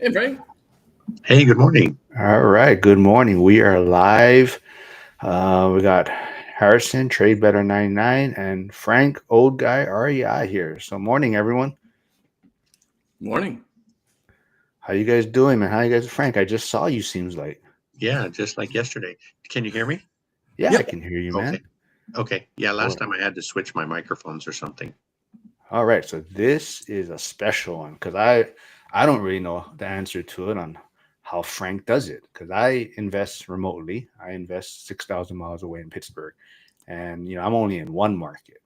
Hey, Frank. Hey, good morning. All right. Good morning. We are live. We got Harrison, Trade Better 99, and Frank, Old Guy REI here. So, morning, everyone. Morning. How you guys doing, man? How you guys, Frank? I just saw you. Seems like. Yeah, just like yesterday. Can you hear me? Yeah, I Yep. can hear you, Okay. man. Okay. Yeah, All last right. time I had to switch my microphones or something. All right. So this is a special one because I don't really know the answer to it on how Frank does it because I invest remotely. I invest 6,000 miles away in Pittsburgh, and I'm only in one market.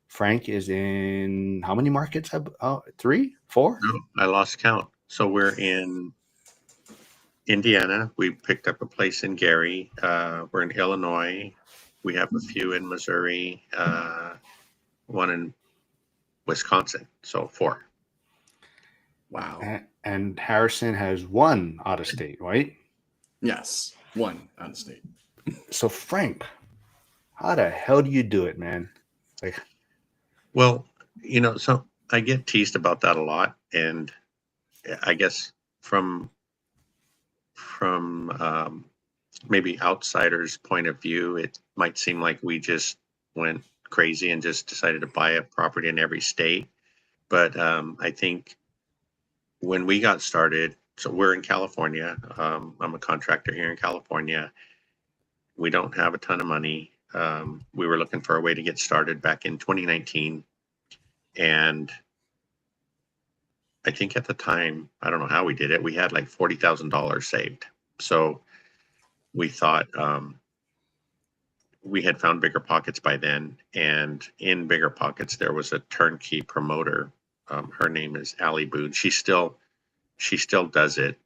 Frank is in how many markets? Three, four? No, I lost count. So we're in Indiana. We picked up a place in Gary. We're in Illinois. We have a few in Missouri, one in Wisconsin. So four. Wow. And Harrison has one out of state, right? Yes. One out of state. So Frank, how the hell do you do it, man? Like, Well, so I get teased about that a lot. And I guess from from maybe outsiders' point of view, it might seem like we just went crazy and just decided to buy a property in every state. But I think when we got started, so we're in California. I'm a contractor here in California. We don't have a ton of money. We were looking for a way to get started back in 2019. And I think at the time, I don't know how we did it, we had like $40,000 saved. So we thought, we had found bigger pockets by then, and in bigger pockets there was a turnkey promoter. Her name is Allie Boone. She still does it,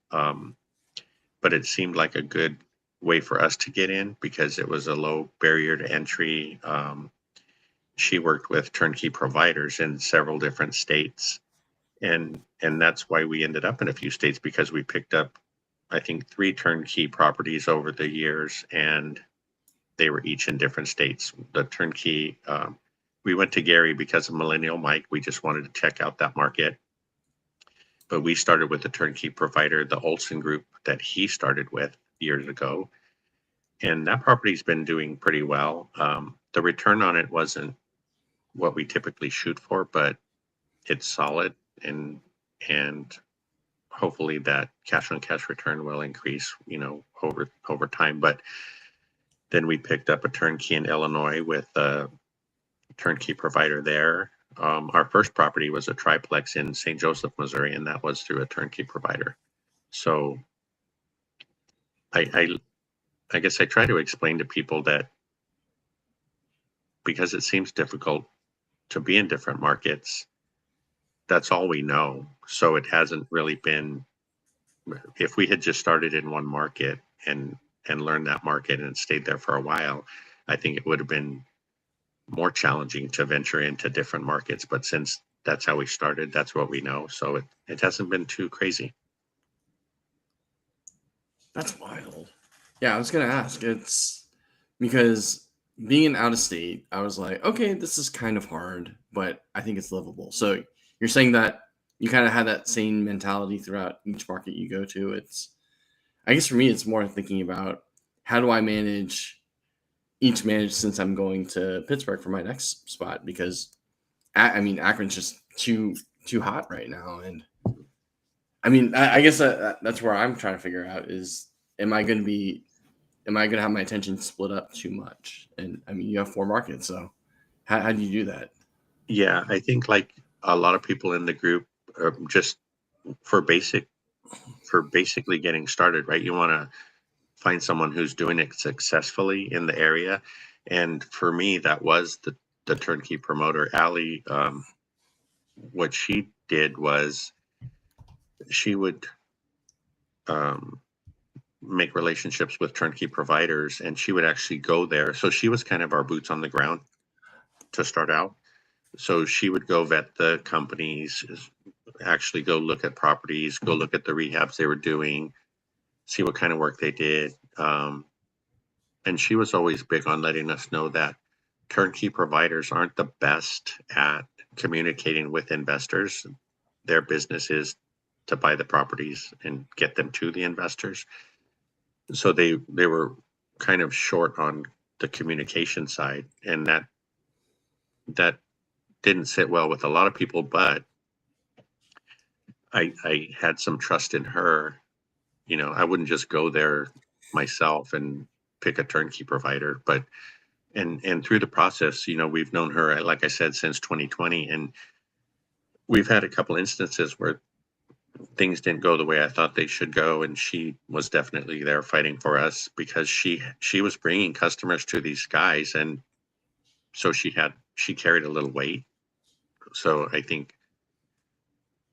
but it seemed like a good way for us to get in because it was a low barrier to entry. She worked with turnkey providers in several different states, and that's why we ended up in a few states because we picked up, I think, three turnkey properties over the years, and they were each in different states. The turnkey, we went to Gary because of Millennial Mike. We just wanted to check out that market. But we started with the turnkey provider, the Olson Group, that he started with years ago. And that property's been doing pretty well. The return on it wasn't what we typically shoot for, but it's solid, and hopefully that cash on cash return will increase, over time. But then we picked up a turnkey in Illinois with a turnkey provider there. Our first property was a triplex in St. Joseph, Missouri, and that was through a turnkey provider. So I, I, I guess I try to explain to people that because it seems difficult to be in different markets, that's all we know. So it hasn't really been. If we had just started in one market and learned that market and stayed there for a while, I think it would have been more challenging to venture into different markets. But since that's how we started, that's what we know. So it hasn't been too crazy. That's wild. Yeah, I was gonna ask. It's because being out of state, I was like, okay, this is kind of hard, but I think it's livable. So you're saying that you kind of had that same mentality throughout each market you go to. It's, I guess for me, it's more thinking about how do I manage since I'm going to Pittsburgh for my next spot because I mean Akron's just too hot right now, and I mean I guess that's where I'm trying to figure out is am I going to be am I going to have my attention split up too much? And I mean you have four markets, so how do you do that? Yeah, I think like a lot of people in the group, just for basic for basically getting started, right? You want to find someone who's doing it successfully in the area. And for me, that was the turnkey promoter, Allie. What she did was she would um, make relationships with turnkey providers, and she would actually go there. So she was kind of our boots on the ground to start out. So she would go vet the companies, actually go look at properties, go look at the rehabs they were doing, see what kind of work they did. And she was always big on letting us know that turnkey providers aren't the best at communicating with investors. Their business is to buy the properties and get them to the investors. So they were kind of short on the communication side, and that didn't sit well with a lot of people. But I had some trust in her. You know, I wouldn't just go there myself and pick a turnkey provider, but and through the process, you know, we've known her, like I said, since 2020, and we've had a couple instances where things didn't go the way I thought they should go, and she was definitely there fighting for us because she was bringing customers to these guys, and so she carried a little weight. So I think,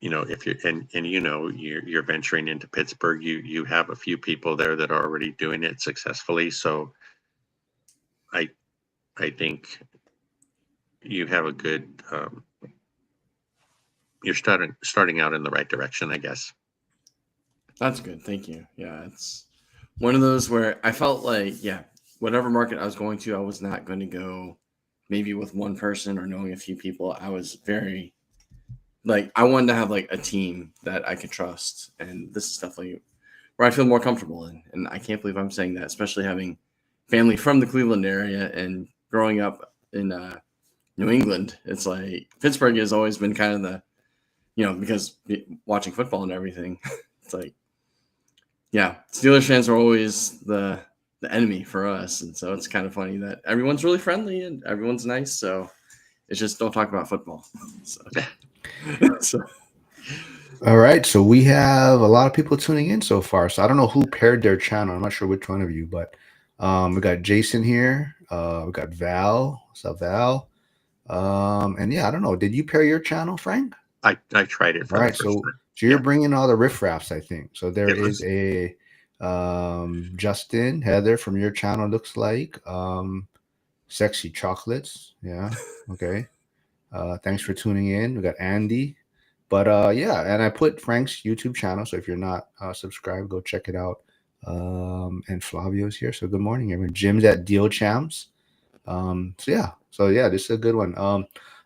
you know, if you're and you know, you're venturing into Pittsburgh, you have a few people there that are already doing it successfully. So I I think you have a good you're starting out in the right direction, I guess. That's good. Thank you. Yeah, it's one of those where I felt like, yeah, whatever market I was going to, I was not going to go maybe with one person or knowing a few people. I was very like I wanted to have like a team that I could trust, and this is definitely where I feel more comfortable in. And I can't believe I'm saying that, especially having family from the Cleveland area and growing up in New England. It's like Pittsburgh has always been kind of the, because watching football and everything, it's like, yeah, Steelers fans are always the enemy for us, and so it's kind of funny that everyone's really friendly and everyone's nice. So it's just don't talk about football. So All right, so we have a lot of people tuning in so far. So I don't know who paired their channel. I'm not sure which one of you, but we got Jason here. We got Val. What's up, Val? And yeah, I don't know. Did you pair your channel, Frank? I tried it for All the right, first so time. you're Yeah. bringing all the riffraffs, I think. So there It is was- a Justin Heather from your channel. Looks like sexy chocolates. Yeah. Okay. Thanks for tuning in. We got Andy. But yeah, and I put Frank's YouTube channel. So if you're not subscribed, go check it out. And Flavio's here. So good morning, everyone. Jim's at Deal Champs. So yeah, this is a good one.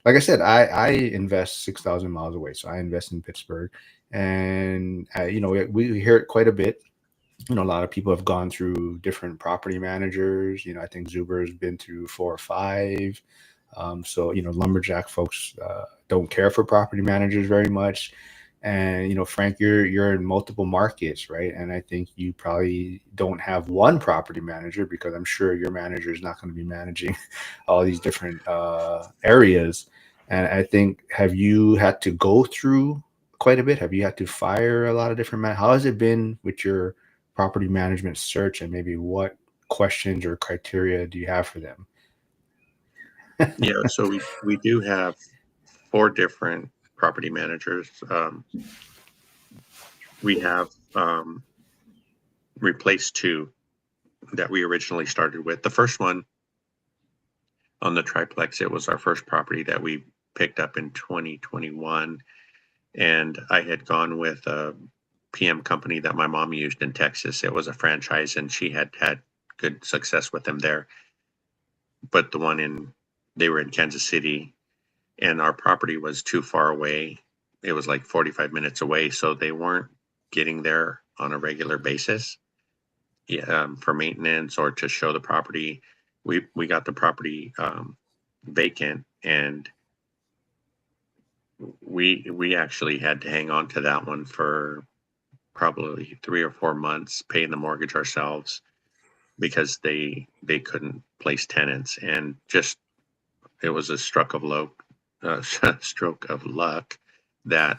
Like I said, I invest 6,000 miles away. So I invest in Pittsburgh, and we hear it quite a bit. A lot of people have gone through different property managers. I think Zuber's been through 4 or 5. So lumberjack folks don't care for property managers very much. And Frank, you're in multiple markets, right? And I think you probably don't have one property manager, because I'm sure your manager is not going to be managing all these different areas. And I think, have you had to go through quite a bit? Have you had to fire a lot of different how has it been with your property management search, and maybe what questions or criteria do you have for them? Yeah, so we do have 4 different property managers. We have replaced 2 that we originally started with. The first one on the triplex, it was our first property that we picked up in 2021, and I had gone with a PM company that my mom used in Texas. It was a franchise, and she had had good success with them there. But they were in Kansas City, and our property was too far away. It was like 45 minutes away, so they weren't getting there on a regular basis for maintenance or to show the property. We got the property vacant, and we actually had to hang on to that one for probably 3 or 4 months, paying the mortgage ourselves, because they couldn't place tenants, and just it was a stroke of luck that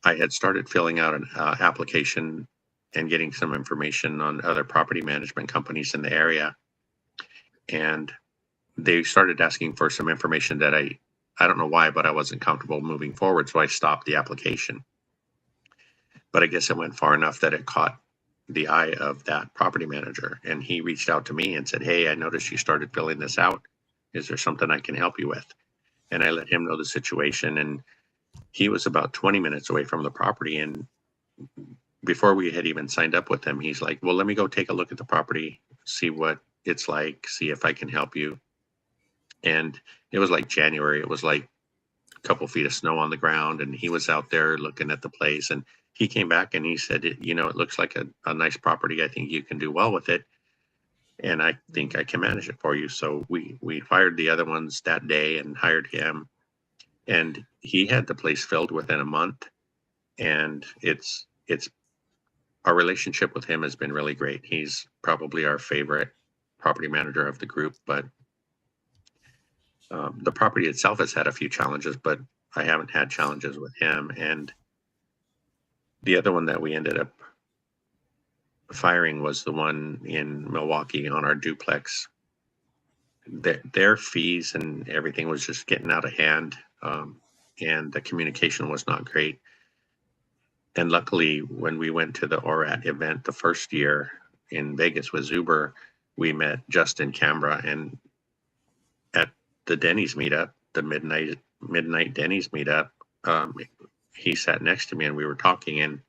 I had started filling out an application and getting some information on other property management companies in the area, and they started asking for some information that I don't know why, but I wasn't comfortable moving forward, so I stopped the application. But I guess it went far enough that it caught the eye of that property manager, and he reached out to me and said, "Hey, I noticed you started filling this out. Is there something I can help you with?" And I let him know the situation, and he was about 20 minutes away from the property. And before we had even signed up with him, he's like, "Well, let me go take a look at the property, see what it's like, see if I can help you." And it was like January. It was like a couple feet of snow on the ground, and he was out there looking at the place, and he came back and he said, it looks like a nice property. I think you can do well with it. And I think I can manage it for you. So we fired the other ones that day and hired him. And he had the place filled within a month. And it's our relationship with him has been really great. He's probably our favorite property manager of the group, but the property itself has had a few challenges, but I haven't had challenges with him. And the other one that we ended up firing was the one in Milwaukee on our duplex. Their fees and everything was just getting out of hand, and the communication was not great. And luckily, when we went to the ORAT event the first year in Vegas with Zuber, we met Justin Cambra, and at the Denny's meetup, the midnight Denny's meetup, he sat next to me and we were talking, and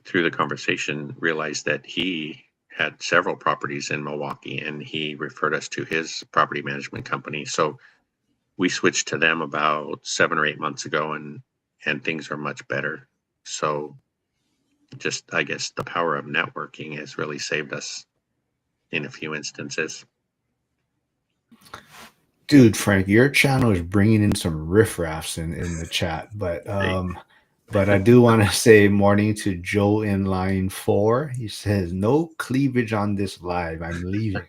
through the conversation realized that he had several properties in Milwaukee and he referred us to his property management company. So we switched to them about 7 or 8 months ago, and things are much better. So just, I guess, the power of networking has really saved us in a few instances. Dude, Frank, your channel is bringing in some riffraffs in the chat, but I do want to say morning to Joe in line 4. He says no cleavage on this live. I'm leaving.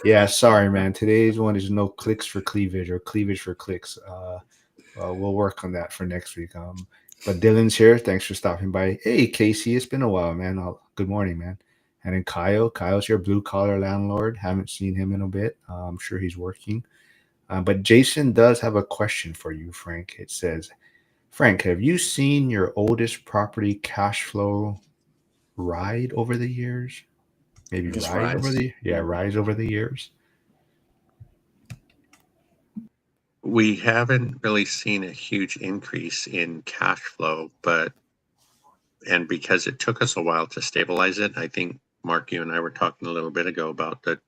Yeah, sorry, man. Today's one is no clicks for cleavage or cleavage for clicks. We'll work on that for next week. But Dylan's here. Thanks for stopping by. Hey, Casey, it's been a while, man. Good morning, man. And then Kyle's your blue collar landlord. Haven't seen him in a bit. I'm sure he's working. But Jason does have a question for you, Frank. It says, Frank, have you seen your oldest property cash flow ride over the years? Maybe rise over the years. We haven't really seen a huge increase in cash flow, and because it took us a while to stabilize it, I think, Mark, you and I were talking a little bit ago about the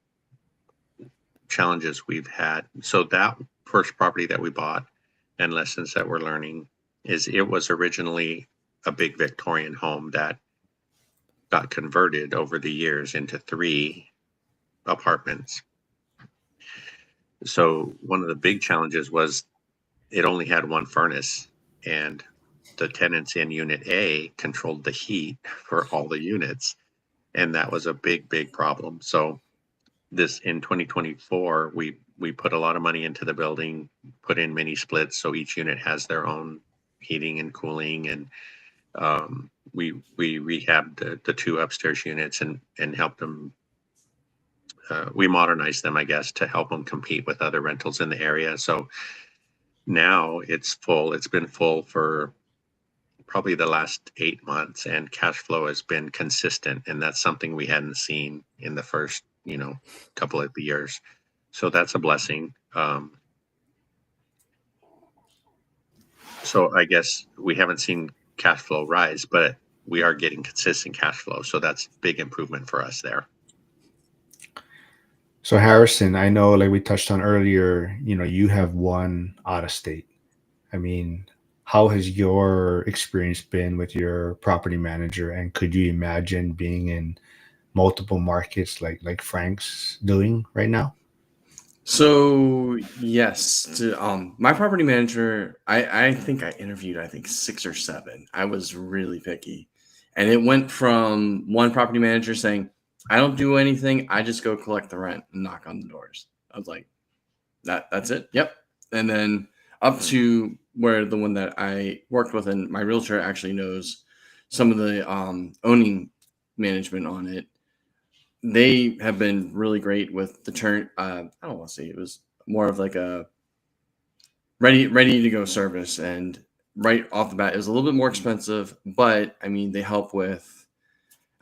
challenges we've had. So that first property that we bought and lessons that we're learning is it was originally a big Victorian home that got converted over the years into 3 apartments. So one of the big challenges was it only had 1 furnace, and the tenants in unit A controlled the heat for all the units. And that was a big problem. So this in 2024, we put a lot of money into the building, put in mini splits. So each unit has their own heating and cooling. And we rehabbed the 2 upstairs units and helped them. We modernized them, I guess, to help them compete with other rentals in the area. So now it's full. It's been full for probably the last 8 months, and cash flow has been consistent. And that's something we hadn't seen in the first, couple of years. So that's a blessing. So I guess we haven't seen cash flow rise, but we are getting consistent cash flow. So that's big improvement for us there. So Harrison, I know, like we touched on earlier, you have 1 out of state. I mean, how has your experience been with your property manager? And could you imagine being in multiple markets like Frank's doing right now? So yes, my property manager, I think I interviewed 6 or 7. I was really picky, and it went from one property manager saying, I don't do anything, I just go collect the rent and knock on the doors. I was like, that's it. Yep. And then up to where the one that I worked with, and my realtor actually knows some of the owning management on it. They have been really great with the turn. I don't want to say it was more of like a ready to go service. And right off the bat, it was a little bit more expensive, but I mean, they help with,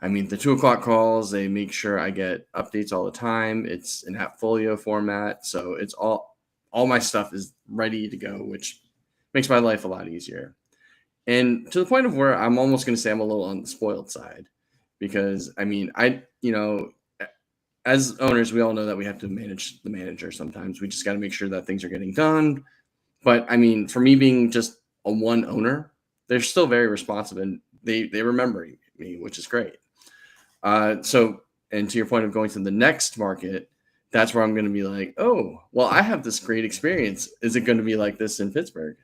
the 2 o'clock calls. They make sure I get updates all the time. It's in Appfolio format. So it's all my stuff is ready to go, which makes my life a lot easier. And to the point of where I'm almost going to say I'm a little on the spoiled side, because as owners, we all know that we have to manage the manager. Sometimes we just got to make sure that things are getting done. But for me being just a one owner, they're still very responsive, and they remember me, which is great. So, and to your point of going to the next market, that's where I'm going to be like, oh, well, I have this great experience. Is it going to be like this in Pittsburgh?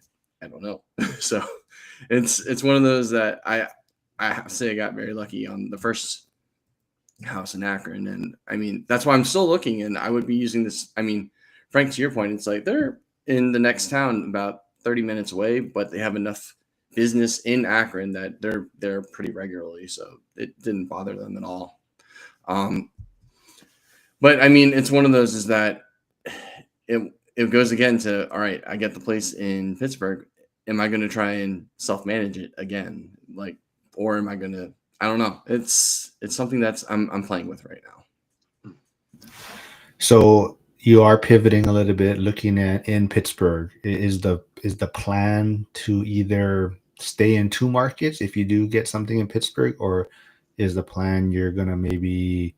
I don't know. So, it's one of those that I have to say I got very lucky on the first house in Akron, and I mean that's why I'm still looking, and I would be using this. I mean, Frank, to your point, it's like they're in the next town about 30 minutes away, but they have enough business in Akron that they're pretty regularly, so it didn't bother them at all. But I mean, it's one of those is that it goes again to, all right, I get the place in Pittsburgh. Am I going to try and self-manage it again? Like, or am I going to, I don't know. It's something that's I'm playing with right now. So you are pivoting a little bit, looking at in Pittsburgh. Is the plan to either stay in two markets if you do get something in Pittsburgh, or is the plan you're gonna maybe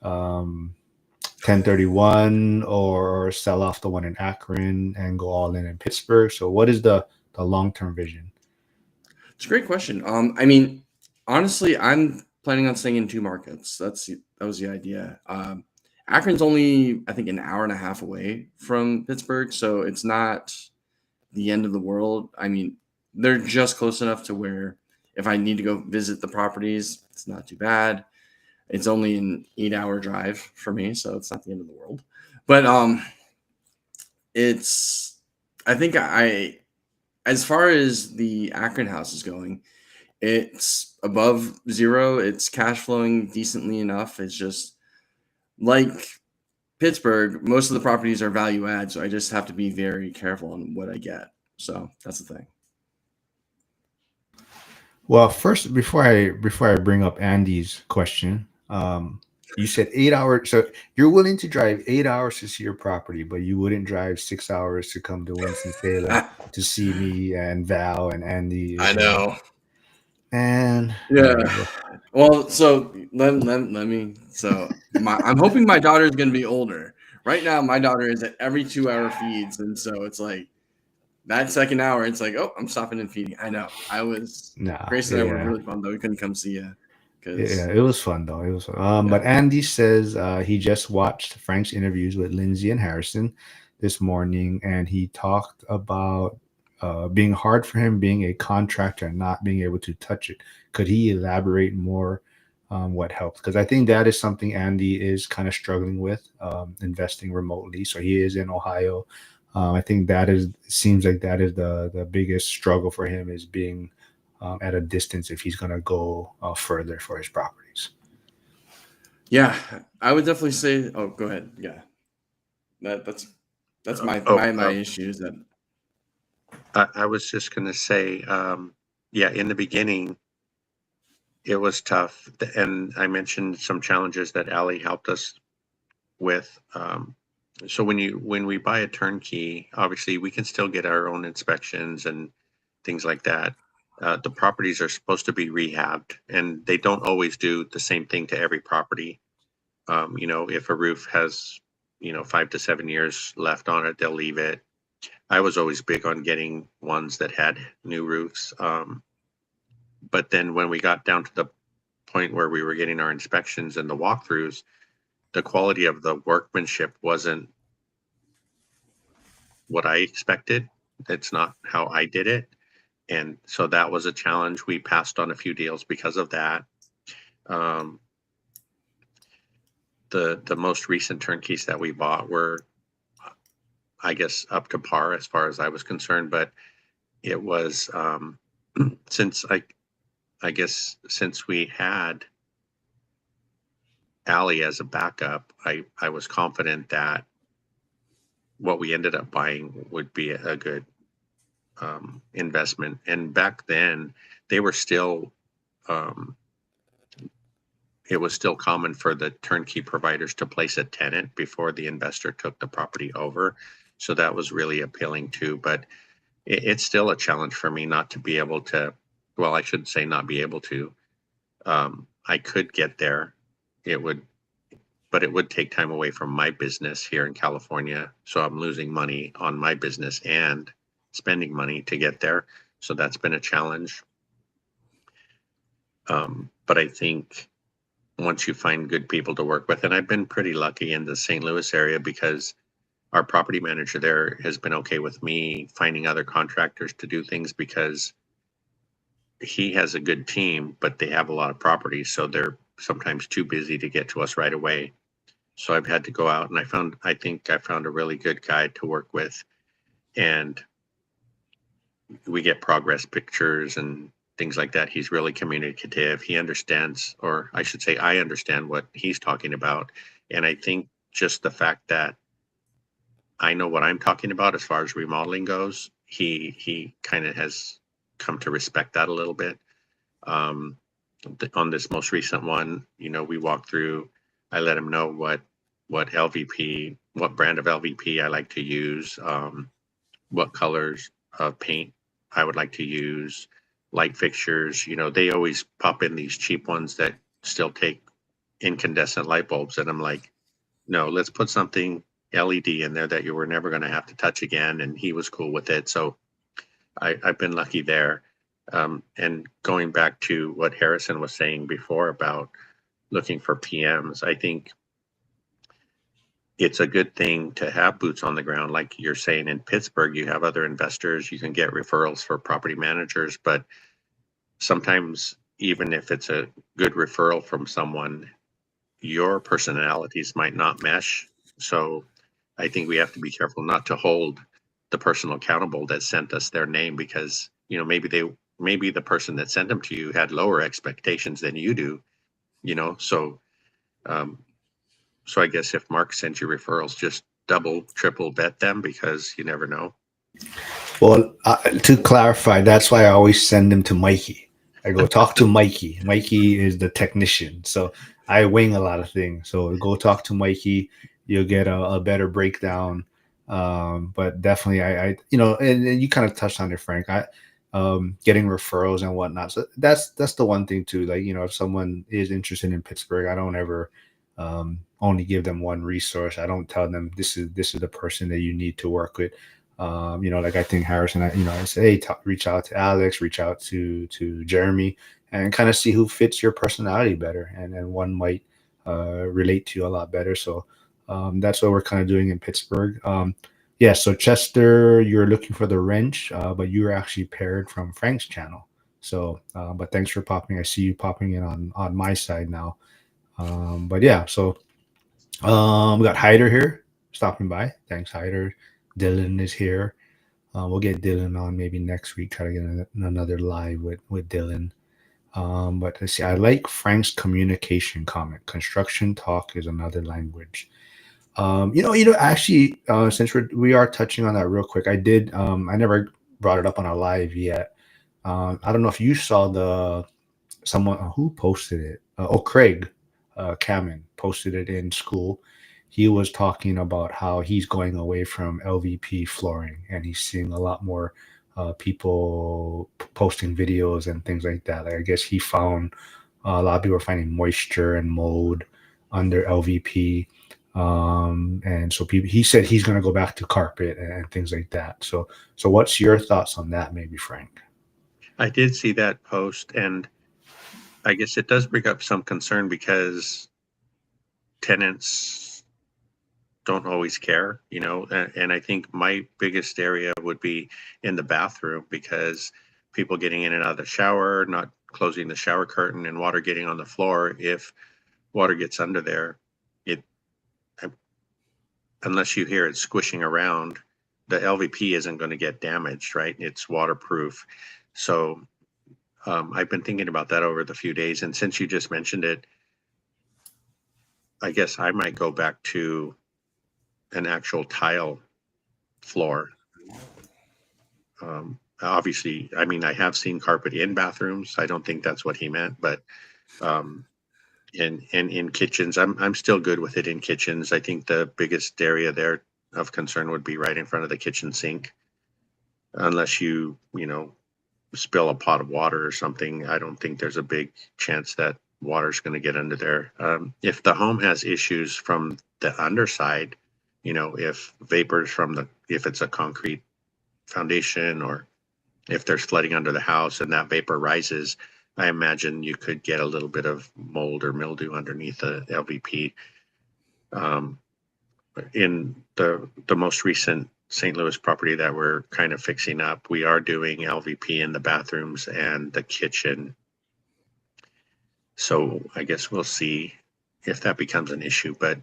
1031 or sell off the one in Akron and go all in Pittsburgh? So what is the long-term vision? It's a great question. I mean, honestly, I'm planning on staying in two markets. That was the idea. Akron's only, I think, an hour and a half away from Pittsburgh, so it's not the end of the world. I mean, they're just close enough to where if I need to go visit the properties, it's not too bad. It's only an 8-hour drive for me, so it's not the end of the world. But it's, I think as far as the Akron house is going, it's above zero. It's cash flowing decently enough. It's just like Pittsburgh, most of the properties are value add, so I just have to be very careful on what I get. So that's the thing. Well, first, before I bring up Andy's question, you said 8 hours. So you're willing to drive 8 hours to see your property, but you wouldn't drive 6 hours to come to Winston-Salem to see me and Val and Andy. I know. And yeah. Well, so let me. So I'm hoping my daughter is going to be older. Right now, my daughter is at every 2-hour feeds, and so it's like that second hour, it's like, oh, I'm stopping and feeding. I know. Grace and I were really fun though. We couldn't come see you. Yeah, it was fun though. It was fun. But Andy says he just watched Frank's interviews with Lindsay and Harrison this morning, and he talked about being hard for him being a contractor and not being able to touch it. Could he elaborate more on what helped? Because I think that is something Andy is kind of struggling with, investing remotely. So he is in Ohio. I think seems like that is the biggest struggle for him, is being at a distance if he's going to go further for his properties. Yeah, I would definitely say. Oh, go ahead. Yeah, that's my issues. That I was just going to say, in the beginning, it was tough, and I mentioned some challenges that Allie helped us with. So when we buy a turnkey, obviously we can still get our own inspections and things like that. The properties are supposed to be rehabbed, and they don't always do the same thing to every property. If a roof has 5 to 7 years left on it, they'll leave it. I was always big on getting ones that had new roofs. But then when we got down to the point where we were getting our inspections and the walkthroughs, the quality of the workmanship wasn't what I expected. It's not how I did it. And so that was a challenge. We passed on a few deals because of that. The most recent turnkeys that we bought were, I guess, up to par as far as I was concerned, but it was since we had Allie as a backup, I was confident that what we ended up buying would be a good investment. And back then, they were still it was still common for the turnkey providers to place a tenant before the investor took the property over. So that was really appealing too. But it's still a challenge for me not to be able to, well, I shouldn't say not be able to. I could get there. But it would take time away from my business here in California. So I'm losing money on my business and spending money to get there. So that's been a challenge. But I think once you find good people to work with, and I've been pretty lucky in the St. Louis area because our property manager there has been okay with me finding other contractors to do things because he has a good team, but they have a lot of properties, so they're sometimes too busy to get to us right away. So I've had to go out, and I think I found a really good guy to work with, and we get progress pictures and things like that. He's really communicative. He understands, or I should say, I understand what he's talking about. And I think just the fact that I know what I'm talking about as far as remodeling goes, he kind of has come to respect that a little bit. Um, on this most recent one, we walked through. I let him know what LVP, what brand of LVP I like to use, what colors of paint I would like to use, light fixtures. They always pop in these cheap ones that still take incandescent light bulbs, and I'm like, no, let's put something LED in there that you were never going to have to touch again. And he was cool with it. So I've been lucky there. And going back to what Harrison was saying before about looking for PMs, I think it's a good thing to have boots on the ground. Like you're saying in Pittsburgh, you have other investors, you can get referrals for property managers, but sometimes even if it's a good referral from someone, your personalities might not mesh. So I think we have to be careful not to hold the person accountable that sent us their name, because maybe the person that sent them to you had lower expectations than you do. So I guess if Mark sends you referrals, just double, triple vet them, because you never know. Well, to clarify, that's why I always send them to Mikey. I go talk to Mikey. Mikey is the technician, so I wing a lot of things. So go talk to Mikey. You'll get a better breakdown. But definitely, and you kind of touched on it, Frank. Getting referrals and whatnot. So that's the one thing too. Like, if someone is interested in Pittsburgh, I don't ever only give them one resource. I don't tell them this is the person that you need to work with. Like I think Harrison, I say, hey, reach out to Alex, reach out to Jeremy, and kind of see who fits your personality better, and then one might relate to you a lot better. So that's what we're kind of doing in Pittsburgh. Yeah, so Chester, you're looking for the wrench, but you were actually paired from Frank's channel. So, but thanks for popping. I see you popping in on my side now. But yeah, so we got Hyder here stopping by. Thanks, Hyder. Dylan is here. We'll get Dylan on maybe next week. Try to get another live with Dylan. But let's see. I like Frank's communication comment. Construction talk is another language. Actually, since we are touching on that real quick, I did. I never brought it up on a live yet. I don't know if you saw someone who posted it. Craig Kamen posted it in school. He was talking about how he's going away from LVP flooring, and he's seeing a lot more people posting videos and things like that. Like, I guess he found a lot of people are finding moisture and mold under LVP. And so he said he's going to go back to carpet and things like that. So what's your thoughts on that, maybe, Frank? I did see that post, and I guess it does bring up some concern because tenants don't always care, and I think my biggest area would be in the bathroom, because people getting in and out of the shower, not closing the shower curtain, and water getting on the floor. If water gets under there, unless you hear it squishing around, the LVP isn't going to get damaged, right? It's waterproof. So I've been thinking about that over the few days. And since you just mentioned it, I guess I might go back to an actual tile floor. Obviously, I mean, I have seen carpet in bathrooms. I don't think that's what he meant, but in kitchens, I'm still good with it in kitchens. I think the biggest area there of concern would be right in front of the kitchen sink. Unless you spill a pot of water or something, I don't think there's a big chance that water's going to get under there. If the home has issues from the underside, if vapors if it's a concrete foundation, or if there's flooding under the house and that vapor rises, I imagine you could get a little bit of mold or mildew underneath the LVP. In the most recent St. Louis property that we're kind of fixing up, we are doing LVP in the bathrooms and the kitchen. So I guess we'll see if that becomes an issue. But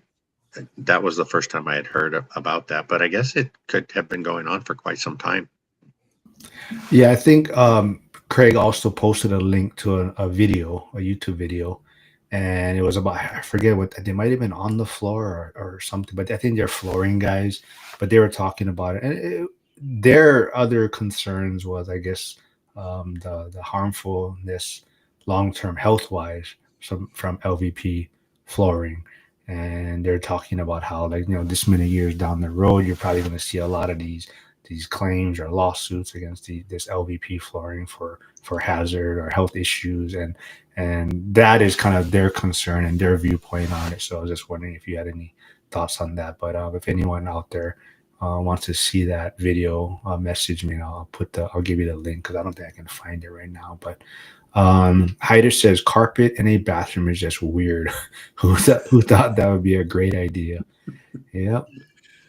that was the first time I had heard about that. But I guess it could have been going on for quite some time. Yeah, I think Craig also posted a link to a video, a YouTube video, and it was about, I forget what, they might have been on the floor or something, but I think they're flooring guys, but they were talking about it. And their other concerns was, I guess, the harmfulness long-term health-wise from LVP flooring. And they're talking about how, like, this many years down the road, you're probably going to see a lot of these claims or lawsuits against this LVP flooring for hazard or health issues, and that is kind of their concern and their viewpoint on it. So I was just wondering if you had any thoughts on that. But if anyone out there wants to see that video, message me and I'll give you the link, because I don't think I can find it right now. But Hyder says carpet in a bathroom is just weird. who thought that would be a great idea? Yep.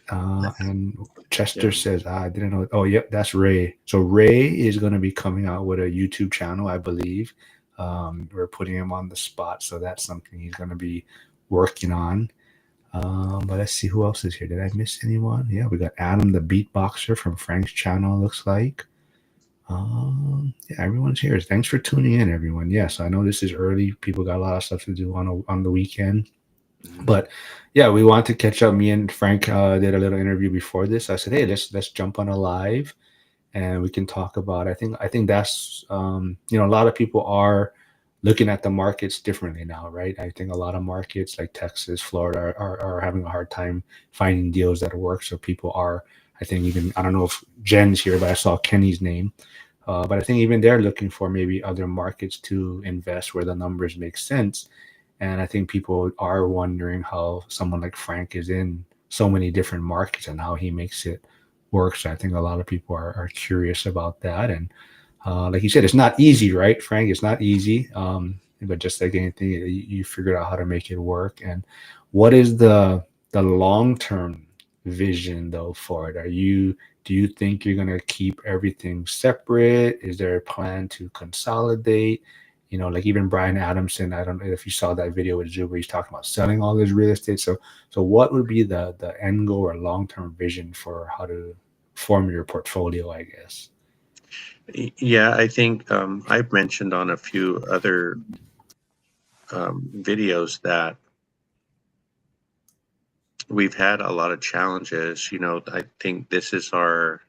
And Chester says, I didn't know. Oh, yep, that's Ray. So Ray is going to be coming out with a YouTube channel, I believe. We're putting him on the spot, so that's something he's going to be working on. But let's see who else is here. Did I miss anyone? Yeah, we got Adam the beatboxer from Frank's channel, looks like. Yeah, everyone's here. Thanks for tuning in, everyone. Yes, I know this is early. People got a lot of stuff to do on the weekend. But yeah, we want to catch up. Me and Frank did a little interview before this. I said, hey, let's jump on a live and we can talk about. I think that's a lot of people are looking at the markets differently now, right? I think a lot of markets like Texas, Florida are having a hard time finding deals that work. So people are, I think, even, I don't know if Jen's here, but I saw Kenny's name. But I think even they're looking for maybe other markets to invest where the numbers make sense. And I think people are wondering how someone like Frank is in so many different markets and how he makes it work. So I think a lot of people are curious about that. And like you said, it's not easy, right, Frank? It's not easy. But just like anything, you figured out how to make it work. And what is the long-term vision, though, for it? Do you think you're going to keep everything separate? Is there a plan to consolidate? Like even Brian Adamson, I don't know if you saw that video with Zuber, he's talking about selling all his real estate. So what would be the end goal or long-term vision for how to form your portfolio, I guess? Yeah, I think I've mentioned on a few other videos that we've had a lot of challenges. I think this is our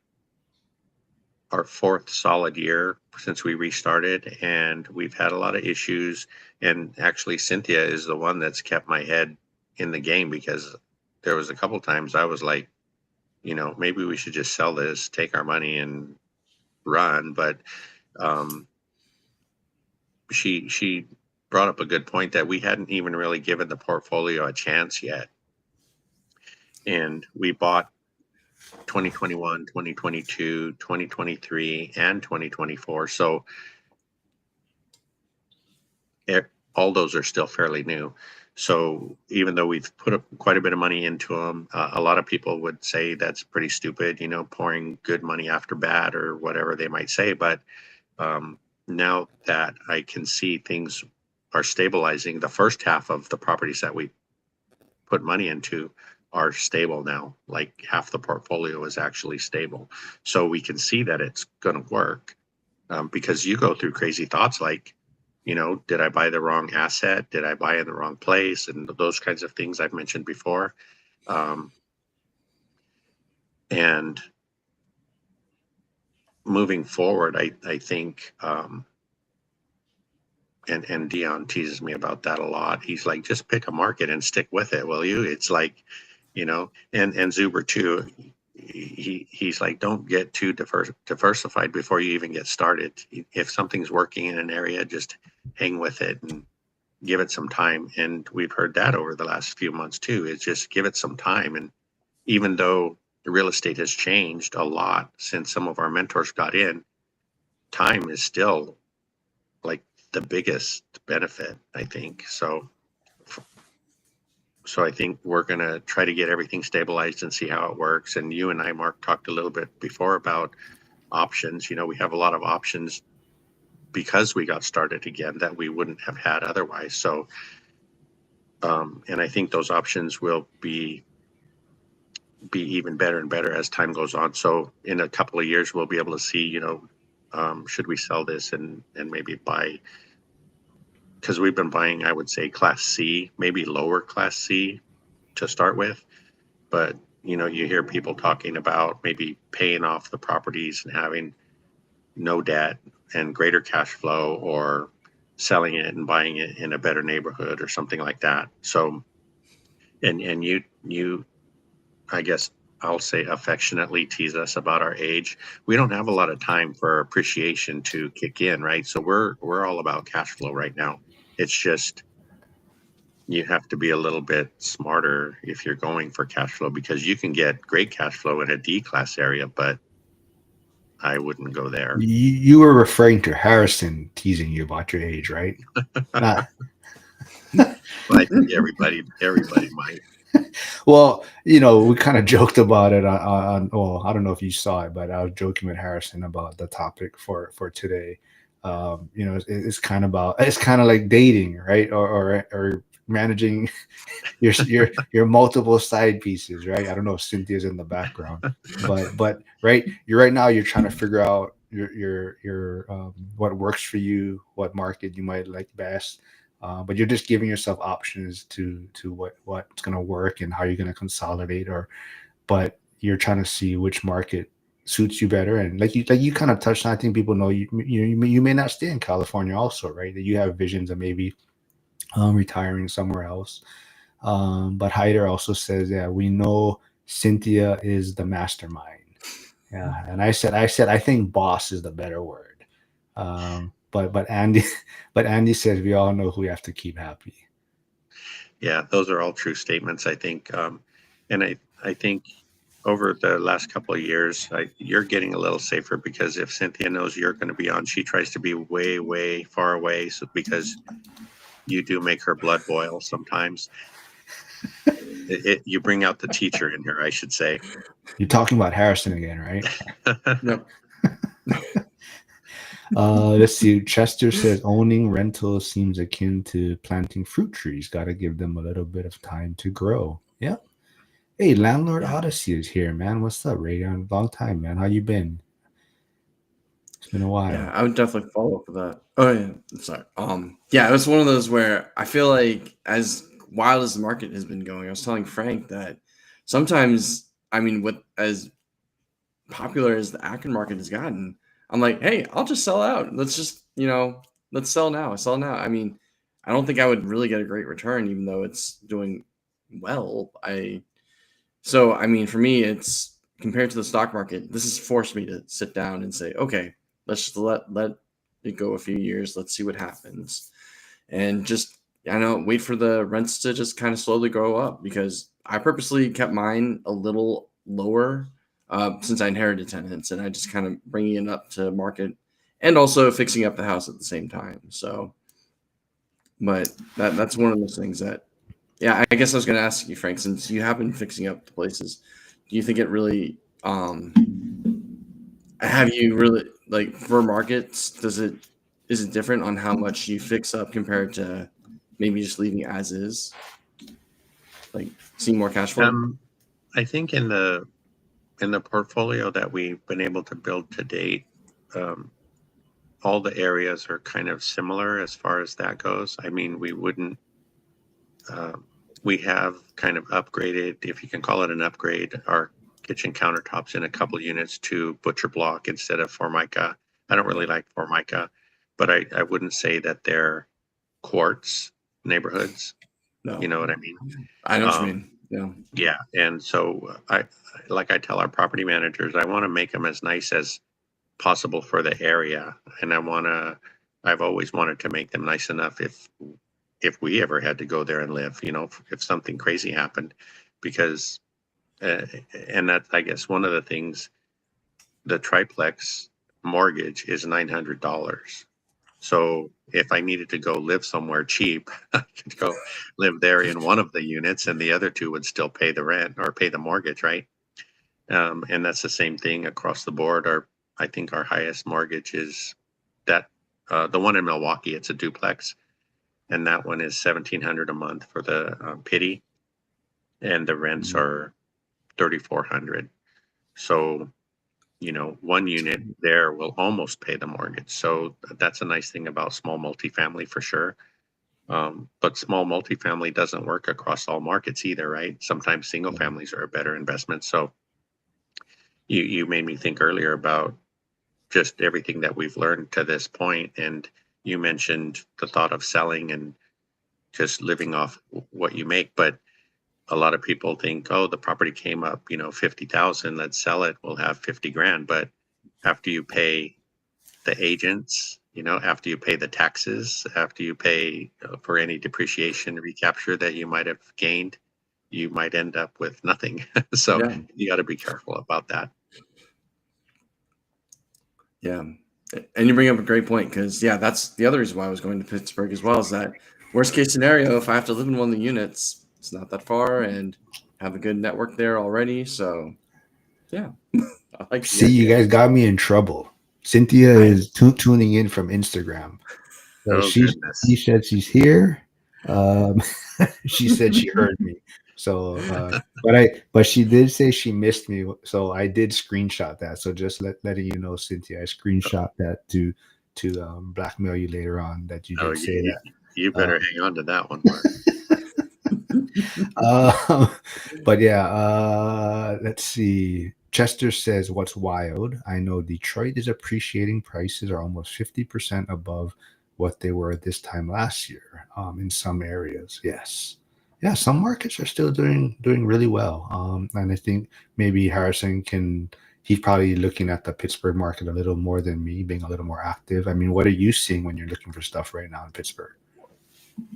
fourth solid year since we restarted, and we've had a lot of issues. And actually, Cynthia is the one that's kept my head in the game, because there was a couple times I was like, maybe we should just sell this, take our money and run. But she brought up a good point that we hadn't even really given the portfolio a chance yet. And we bought 2021, 2022, 2023, and 2024. So all those are still fairly new. So even though we've put up quite a bit of money into them, a lot of people would say that's pretty stupid, pouring good money after bad or whatever they might say. But now that I can see things are stabilizing, the first half of the properties that we put money into are stable now. Like half the portfolio is actually stable. So we can see that it's going to work, because you go through crazy thoughts like, did I buy the wrong asset? Did I buy in the wrong place? And those kinds of things I've mentioned before. And moving forward, I think, and Dion teases me about that a lot. He's like, just pick a market and stick with it, will you? It's like, and Zuber too. He's like, don't get too diversified before you even get started. If something's working in an area, just hang with it and give it some time. And we've heard that over the last few months too. It's just give it some time. And even though the real estate has changed a lot since some of our mentors got in, time is still like the biggest benefit, I think. So I think we're going to try to get everything stabilized and see how it works. And you and I, Mark, talked a little bit before about options. You know, we have a lot of options because we got started again that we wouldn't have had otherwise. So, and I think those options will be even better and better as time goes on. So in a couple of years, we'll be able to see, you know, should we sell this and maybe buy, because we've been buying, I would say, Class C, maybe lower Class C to start with. But, you know, you hear people talking about maybe paying off the properties and having no debt and greater cash flow, or selling it and buying it in a better neighborhood or something like that. So, and you, I guess I'll say affectionately tease us about our age. We don't have a lot of time for appreciation to kick in, right? So we're all about cash flow right now. It's just, you have to be a little bit smarter if you're going for cash flow, because you can get great cash flow in a D class area, but I wouldn't go there. You were referring to Harrison teasing you about your age, right? Not, I think everybody might. well, you know, we kind of joked about it well, I don't know if you saw it, but I was joking with Harrison about the topic for today. You know, it's kind of like dating, right? Or managing your multiple side pieces, right? I don't know if Cynthia's in the background, but right, right now you're trying to figure out your what works for you, what market you might like best. But you're just giving yourself options to what's going to work and how you're going to consolidate, but you're trying to see which market suits you better. And like you kind of touched on, I think people know you may not stay in California also, right? That you have visions of maybe retiring somewhere else. But Hyder also says, yeah, we know Cynthia is the mastermind. Yeah, and I said, I think boss is the better word. But Andy, but Andy says we all know who we have to keep happy. Yeah, those are all true statements, I think. And I think over the last couple of years, you're getting a little safer, because if Cynthia knows you're going to be on, she tries to be way, way far away. So because you do make her blood boil sometimes. You bring out the teacher in her, I should say. You're talking about Harrison again, right? Yep. Let's see. Chester says owning rentals seems akin to planting fruit trees. Got to give them a little bit of time to grow. Yeah. Hey, Landlord Odyssey is here, man. What's up, Rayon? Long time, man. How you been? It's been a while. Yeah, I would definitely follow up with that. Oh yeah, sorry. Yeah, it was one of those where I feel like, as wild as the market has been going, I was telling Frank that sometimes, I mean, with as popular as the Akron market has gotten, I'm like, hey, I'll just sell out. Let's just, let's sell now. Sell now. I mean, I don't think I would really get a great return, even though it's doing well. So I mean, for me, it's compared to the stock market. This has forced me to sit down and say, okay, let's just let it go a few years. Let's see what happens, and just, I don't know, wait for the rents to just kind of slowly go up, because I purposely kept mine a little lower since I inherited tenants, and I just kind of bringing it up to market, and also fixing up the house at the same time. So, but that's one of those things that, yeah, I guess I was going to ask you, Frank, since you have been fixing up the places, do you think it really, have you really, like, for markets, is it different on how much you fix up compared to maybe just leaving as is, like seeing more cash flow? I think in the portfolio that we've been able to build to date, all the areas are kind of similar as far as that goes. I mean, we have kind of upgraded, if you can call it an upgrade, our kitchen countertops in a couple units to butcher block instead of Formica. I don't really like Formica, but I wouldn't say that they're quartz neighborhoods. No, You know what I mean? I know what you mean. Yeah, Yeah. And so I tell our property managers, I want to make them as nice as possible for the area. And I've always wanted to make them nice enough if we ever had to go there and live, if something crazy happened, because, and that's, I guess, one of the things, the triplex mortgage is $900. So if I needed to go live somewhere cheap, I could go live there in one of the units, and the other two would still pay the rent or pay the mortgage, right? And that's the same thing across the board. I think our highest mortgage is that the one in Milwaukee. It's a duplex, and that one is $1,700 a month for the pity, and the rents are $3,400. So, one unit there will almost pay the mortgage. So that's a nice thing about small multifamily for sure. But small multifamily doesn't work across all markets either, right? Sometimes single families are a better investment. So you made me think earlier about just everything that we've learned to this point, and you mentioned the thought of selling and just living off what you make. But a lot of people think, oh, the property came up, 50,000, let's sell it, we'll have 50 grand. But after you pay the agents, after you pay the taxes, after you pay for any depreciation recapture that you might have gained, you might end up with nothing. So Yeah. you got to be careful about that. Yeah. And you bring up a great point because, that's the other reason why I was going to Pittsburgh as well, is that worst case scenario, if I have to live in one of the units, it's not that far and have a good network there already. So, yeah, I like the See, you idea. guys got me in trouble. Cynthia is tuning in from Instagram. So Oh, she goodness. said she's here. She said she heard me. So, but she did say she missed me. So I did screenshot that. So just letting you know, Cynthia, I screenshot that to blackmail you later on that you Oh, did say that. you better hang on to that one, Mark. But yeah, let's see. Chester says, "What's wild? I know Detroit is appreciating. Prices are almost 50% above what they were at this time last year. In some areas, yes, yeah, some markets are still doing really well. And I think maybe Harrison can. He's probably looking at the Pittsburgh market a little more than me, being a little more active. I mean, what are you seeing when you're looking for stuff right now in Pittsburgh?"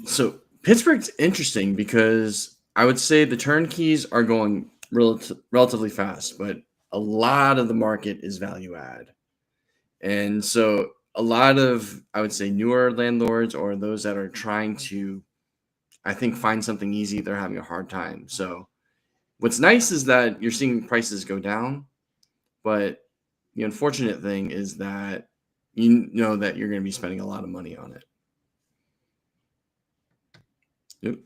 So Pittsburgh's interesting because I would say the turnkeys are going relatively fast, but a lot of the market is value add. And so a lot of, I would say, newer landlords or those that are trying to, I think, find something easy, they're having a hard time. So what's nice is that you're seeing prices go down, but the unfortunate thing is that you know that you're going to be spending a lot of money on it. Yep.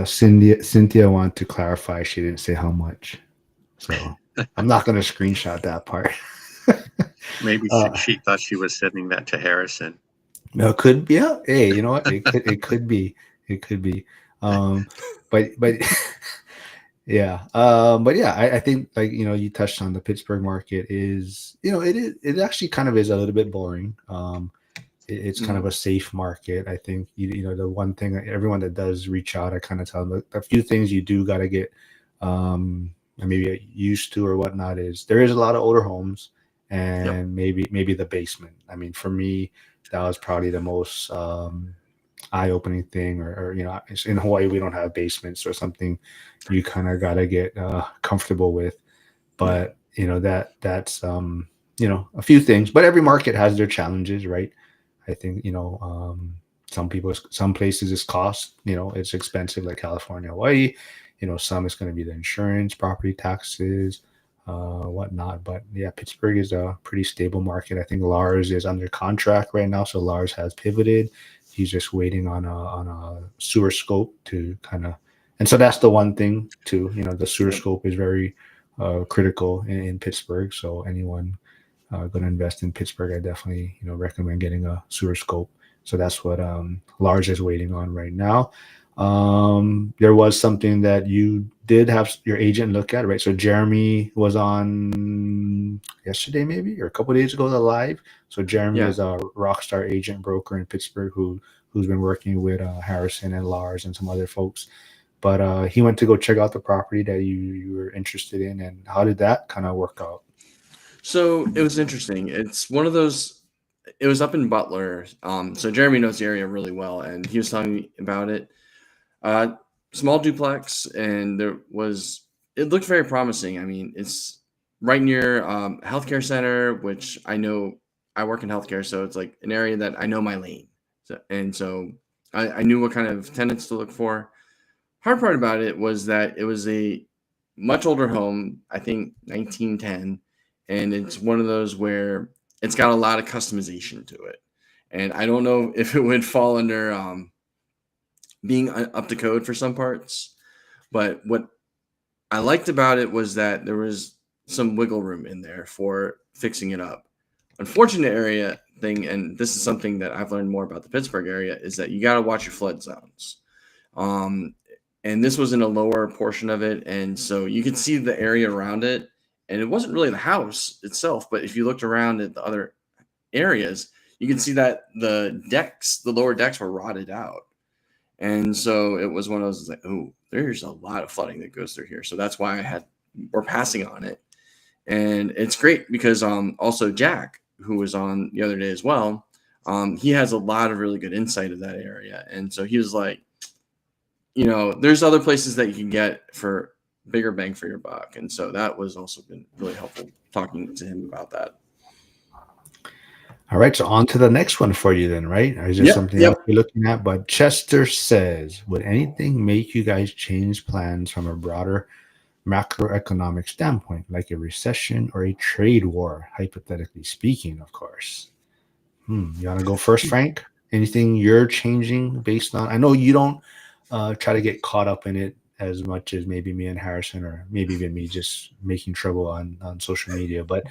Cynthia wanted to clarify she didn't say how much, so I'm not going to screenshot that part. Maybe she thought she was sending that to Harrison. No, could be. Yeah. Hey, you know what? It could be. It could be. But yeah. But yeah, I think, like, you touched on the Pittsburgh market is, it actually kind of is a little bit boring. It's kind of a safe market. I think, the one thing, everyone that does reach out, I kind of tell them a few things you do got to get maybe used to or whatnot is there is a lot of older homes, and maybe the basement. I mean, for me, that was probably the most eye-opening thing, or in Hawaii we don't have basements or something you kind of got to get comfortable with. But that's a few things, but every market has their challenges, right? I think, some places it's cost, it's expensive, like California, Hawaii. Some it's going to be the insurance, property taxes, whatnot. But yeah, Pittsburgh is a pretty stable market. I think Lars is under contract right now, so Lars has pivoted. He's just waiting on a sewer scope to kind of, and so that's the one thing too. The sewer scope is very critical in Pittsburgh. So anyone going to invest in Pittsburgh, I definitely recommend getting a sewer scope. So that's what Lars is waiting on right now. There was something that you did have your agent look at, right? So Jeremy was on yesterday, maybe, or a couple of days ago, live. So Jeremy is a rockstar agent broker in Pittsburgh who's been working with Harrison and Lars and some other folks. But he went to go check out the property that you were interested in. And how did that kind of work out? So it was interesting. It's one of those. It was up in Butler. So Jeremy knows the area really well, and he was telling me about it. Small duplex, and it looked very promising. I mean, it's right near healthcare center, which I know I work in healthcare, so it's like an area that I know my lane. So I knew what kind of tenants to look for. Hard part about it was that it was a much older home, I think 1910, and it's one of those where it's got a lot of customization to it. And I don't know if it would fall under being up to code for some parts, but what I liked about it was that there was some wiggle room in there for fixing it up. Unfortunate area thing, and this is something that I've learned more about the Pittsburgh area, is that you got to watch your flood zones. Um, and this was in a lower portion of it, and so you could see the area around it, and it wasn't really the house itself, but if you looked around at the other areas, you could see that the lower decks were rotted out. And so it was one of those like, oh, there's a lot of flooding that goes through here. So that's why we're passing on it. And it's great because also Jack, who was on the other day as well, he has a lot of really good insight of that area. And so he was like, there's other places that you can get for bigger bang for your buck. And so that was also been really helpful talking to him about that. All right, so on to the next one for you then, right? Or is there something else you're looking at? But Chester says, would anything make you guys change plans from a broader macroeconomic standpoint, like a recession or a trade war, hypothetically speaking, of course? You want to go first, Frank? Anything you're changing based on? I know you don't try to get caught up in it as much as maybe me and Harrison, or maybe even me just making trouble on social media, but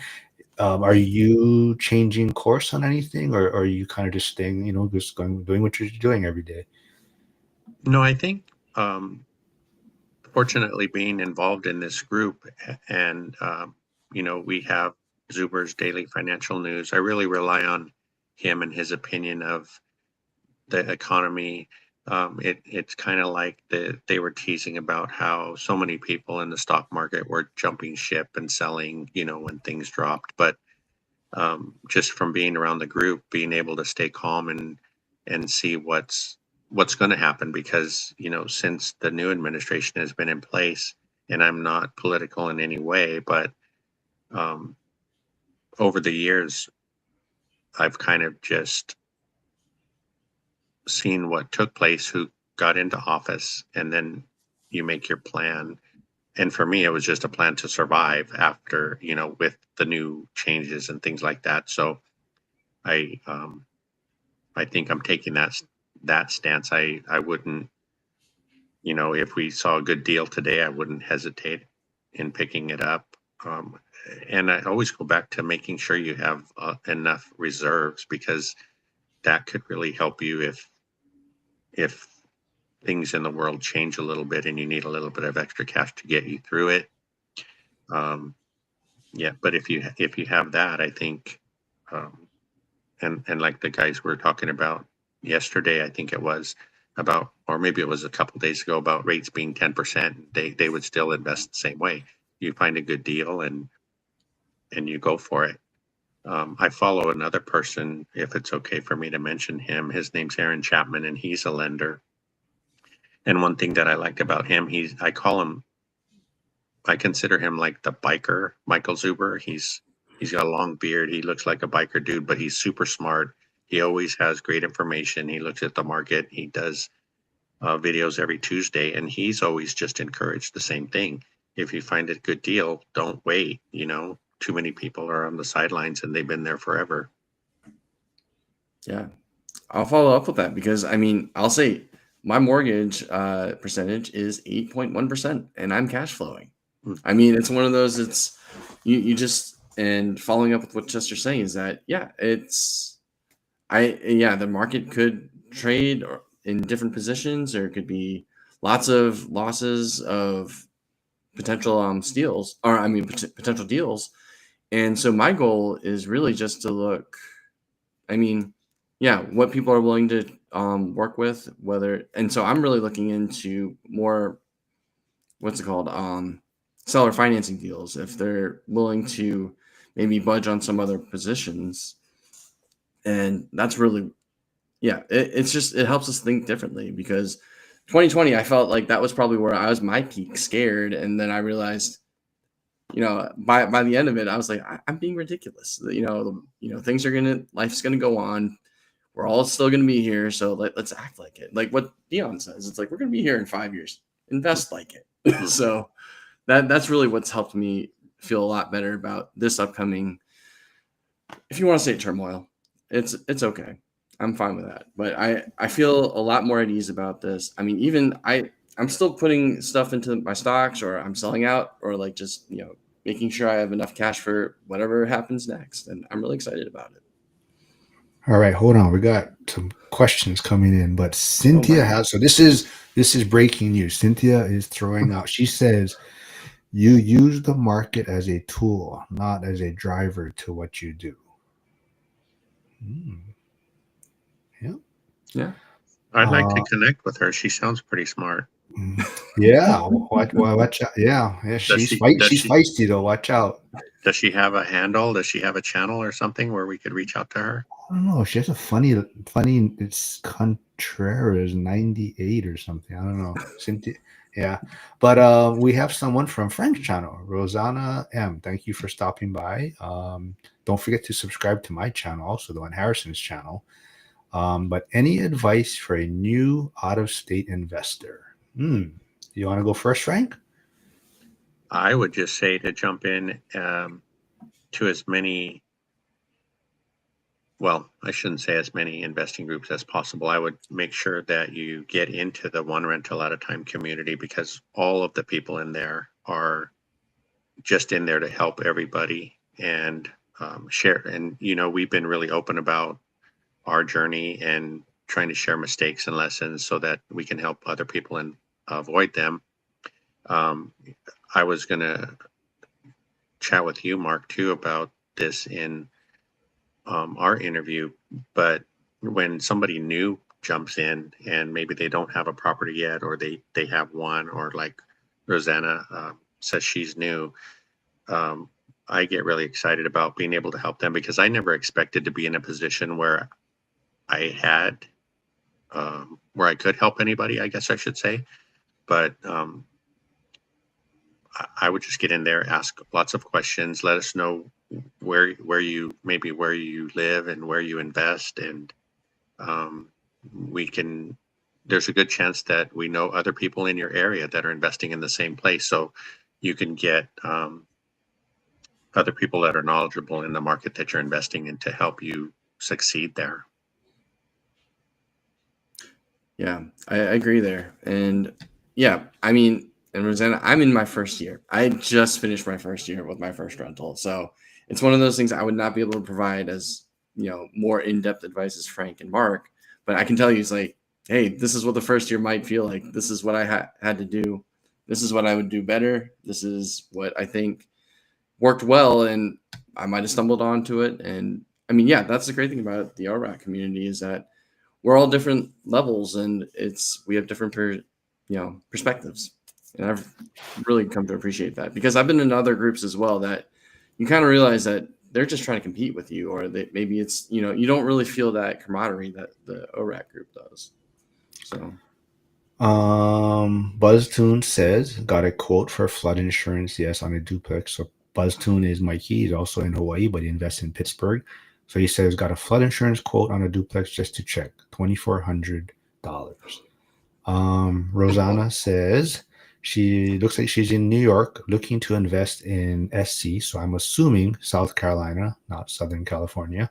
are you changing course on anything, or are you kind of just staying, just doing what you're doing every day? No, I think fortunately being involved in this group and, we have Zuber's daily financial news. I really rely on him and his opinion of the economy. It's kind of like they were teasing about how so many people in the stock market were jumping ship and selling, when things dropped. But just from being around the group, being able to stay calm and see what's going to happen, because since the new administration has been in place, and I'm not political in any way, but over the years, I've kind of just seen what took place, who got into office, and then you make your plan. And for me, it was just a plan to survive after, with the new changes and things like that. So I think I'm taking that stance. I wouldn't, if we saw a good deal today, I wouldn't hesitate in picking it up. And I always go back to making sure you have enough reserves, because that could really help you if things in the world change a little bit and you need a little bit of extra cash to get you through it. But if you have that, I think, and like the guys were talking about yesterday, I think it was about, or maybe it was a couple of days ago, about rates being 10%, they would still invest the same way. You find a good deal and you go for it. I follow another person, if it's okay for me to mention him. His name's Aaron Chapman, and he's a lender. And one thing that I like about him, I consider him like the biker Michael Zuber. He's got a long beard. He looks like a biker dude, but he's super smart. He always has great information. He looks at the market. He does videos every Tuesday, and he's always just encouraged the same thing. If you find a good deal, don't wait. Too many people are on the sidelines, and they've been there forever. Yeah, I'll follow up with that, because I'll say my mortgage percentage is 8.1%, and I'm cash flowing. It's one of those. It's you just, and following up with what Chester's saying is that the market could trade in different positions. There could be lots of losses of potential steals, or potential deals. And so my goal is really just to look, what people are willing to work with, and so I'm really looking into more, what's it called, seller financing deals, if they're willing to maybe budge on some other positions. And that's really, it helps us think differently, because 2020, I felt like that was probably where I was my peak scared. And then I realized, by the end of it, I was like, I'm being ridiculous. Things are life's gonna go on. We're all still gonna be here, so let's act like it. Like what Dion says, it's like we're gonna be here in 5 years. Invest like it. So that's really what's helped me feel a lot better about this upcoming. If you want to say turmoil, it's okay. I'm fine with that. But I feel a lot more at ease about this. I mean, even I'm still putting stuff into my stocks, or I'm selling out, or like just making sure I have enough cash for whatever happens next. And I'm really excited about it. All right, hold on. We got some questions coming in, but Cynthia has. So this is breaking news. Cynthia is throwing out. She says, "You use the market as a tool, not as a driver to what you do." Yeah. I'd like to connect with her. She sounds pretty smart. Yeah, watch out. Yeah, she's feisty though. Watch out. Does she have a handle? Does she have a channel or something where we could reach out to her? I don't know. She has a funny. It's Contreras 98 or something. I don't know. Cynthia. Yeah, but we have someone from Frank's channel, Rosanna M. Thank you for stopping by. Don't forget to subscribe to my channel, also the one Harrison's channel. But any advice for a new out-of-state investor? You want to go first, Frank? I would just say to jump in to as many, well, I shouldn't say as many investing groups as possible. I would make sure that you get into the one rental at a time community, because all of the people in there are just in there to help everybody and share. And, we've been really open about our journey and trying to share mistakes and lessons so that we can help other people and avoid them. I was going to chat with you, Mark, too, about this in our interview. But when somebody new jumps in and maybe they don't have a property yet, or they have one, or like Rosanna says she's new, I get really excited about being able to help them, because I never expected to be in a position where I had where I could help anybody, I guess I should say. But I would just get in there, ask lots of questions, let us know where you live and where you invest, and there's a good chance that we know other people in your area that are investing in the same place, so you can get other people that are knowledgeable in the market that you're investing in to help you succeed there. Yeah, I agree there. And yeah, I mean, and Rosanna, I'm in my first year. I just finished my first year with my first rental. So it's one of those things I would not be able to provide as, more in-depth advice as Frank and Mark. But I can tell you, it's like, hey, this is what the first year might feel like. This is what I had to do. This is what I would do better. This is what I think worked well. And I might have stumbled onto it. And I mean, yeah, that's the great thing about the ORAC community, is that we're all different levels, and we have different perspectives. And I've really come to appreciate that, because I've been in other groups as well that you kind of realize that they're just trying to compete with you, or that maybe it's, you don't really feel that camaraderie that the ORAC group does. So BuzzTune says, got a quote for flood insurance, yes, on a duplex. So BuzzTune is Mikey. He's also in Hawaii, but he invests in Pittsburgh. So he says, got a flood insurance quote on a duplex just to check, $2,400. Rosanna says she looks like she's in New York looking to invest in SC. So I'm assuming South Carolina, not Southern California.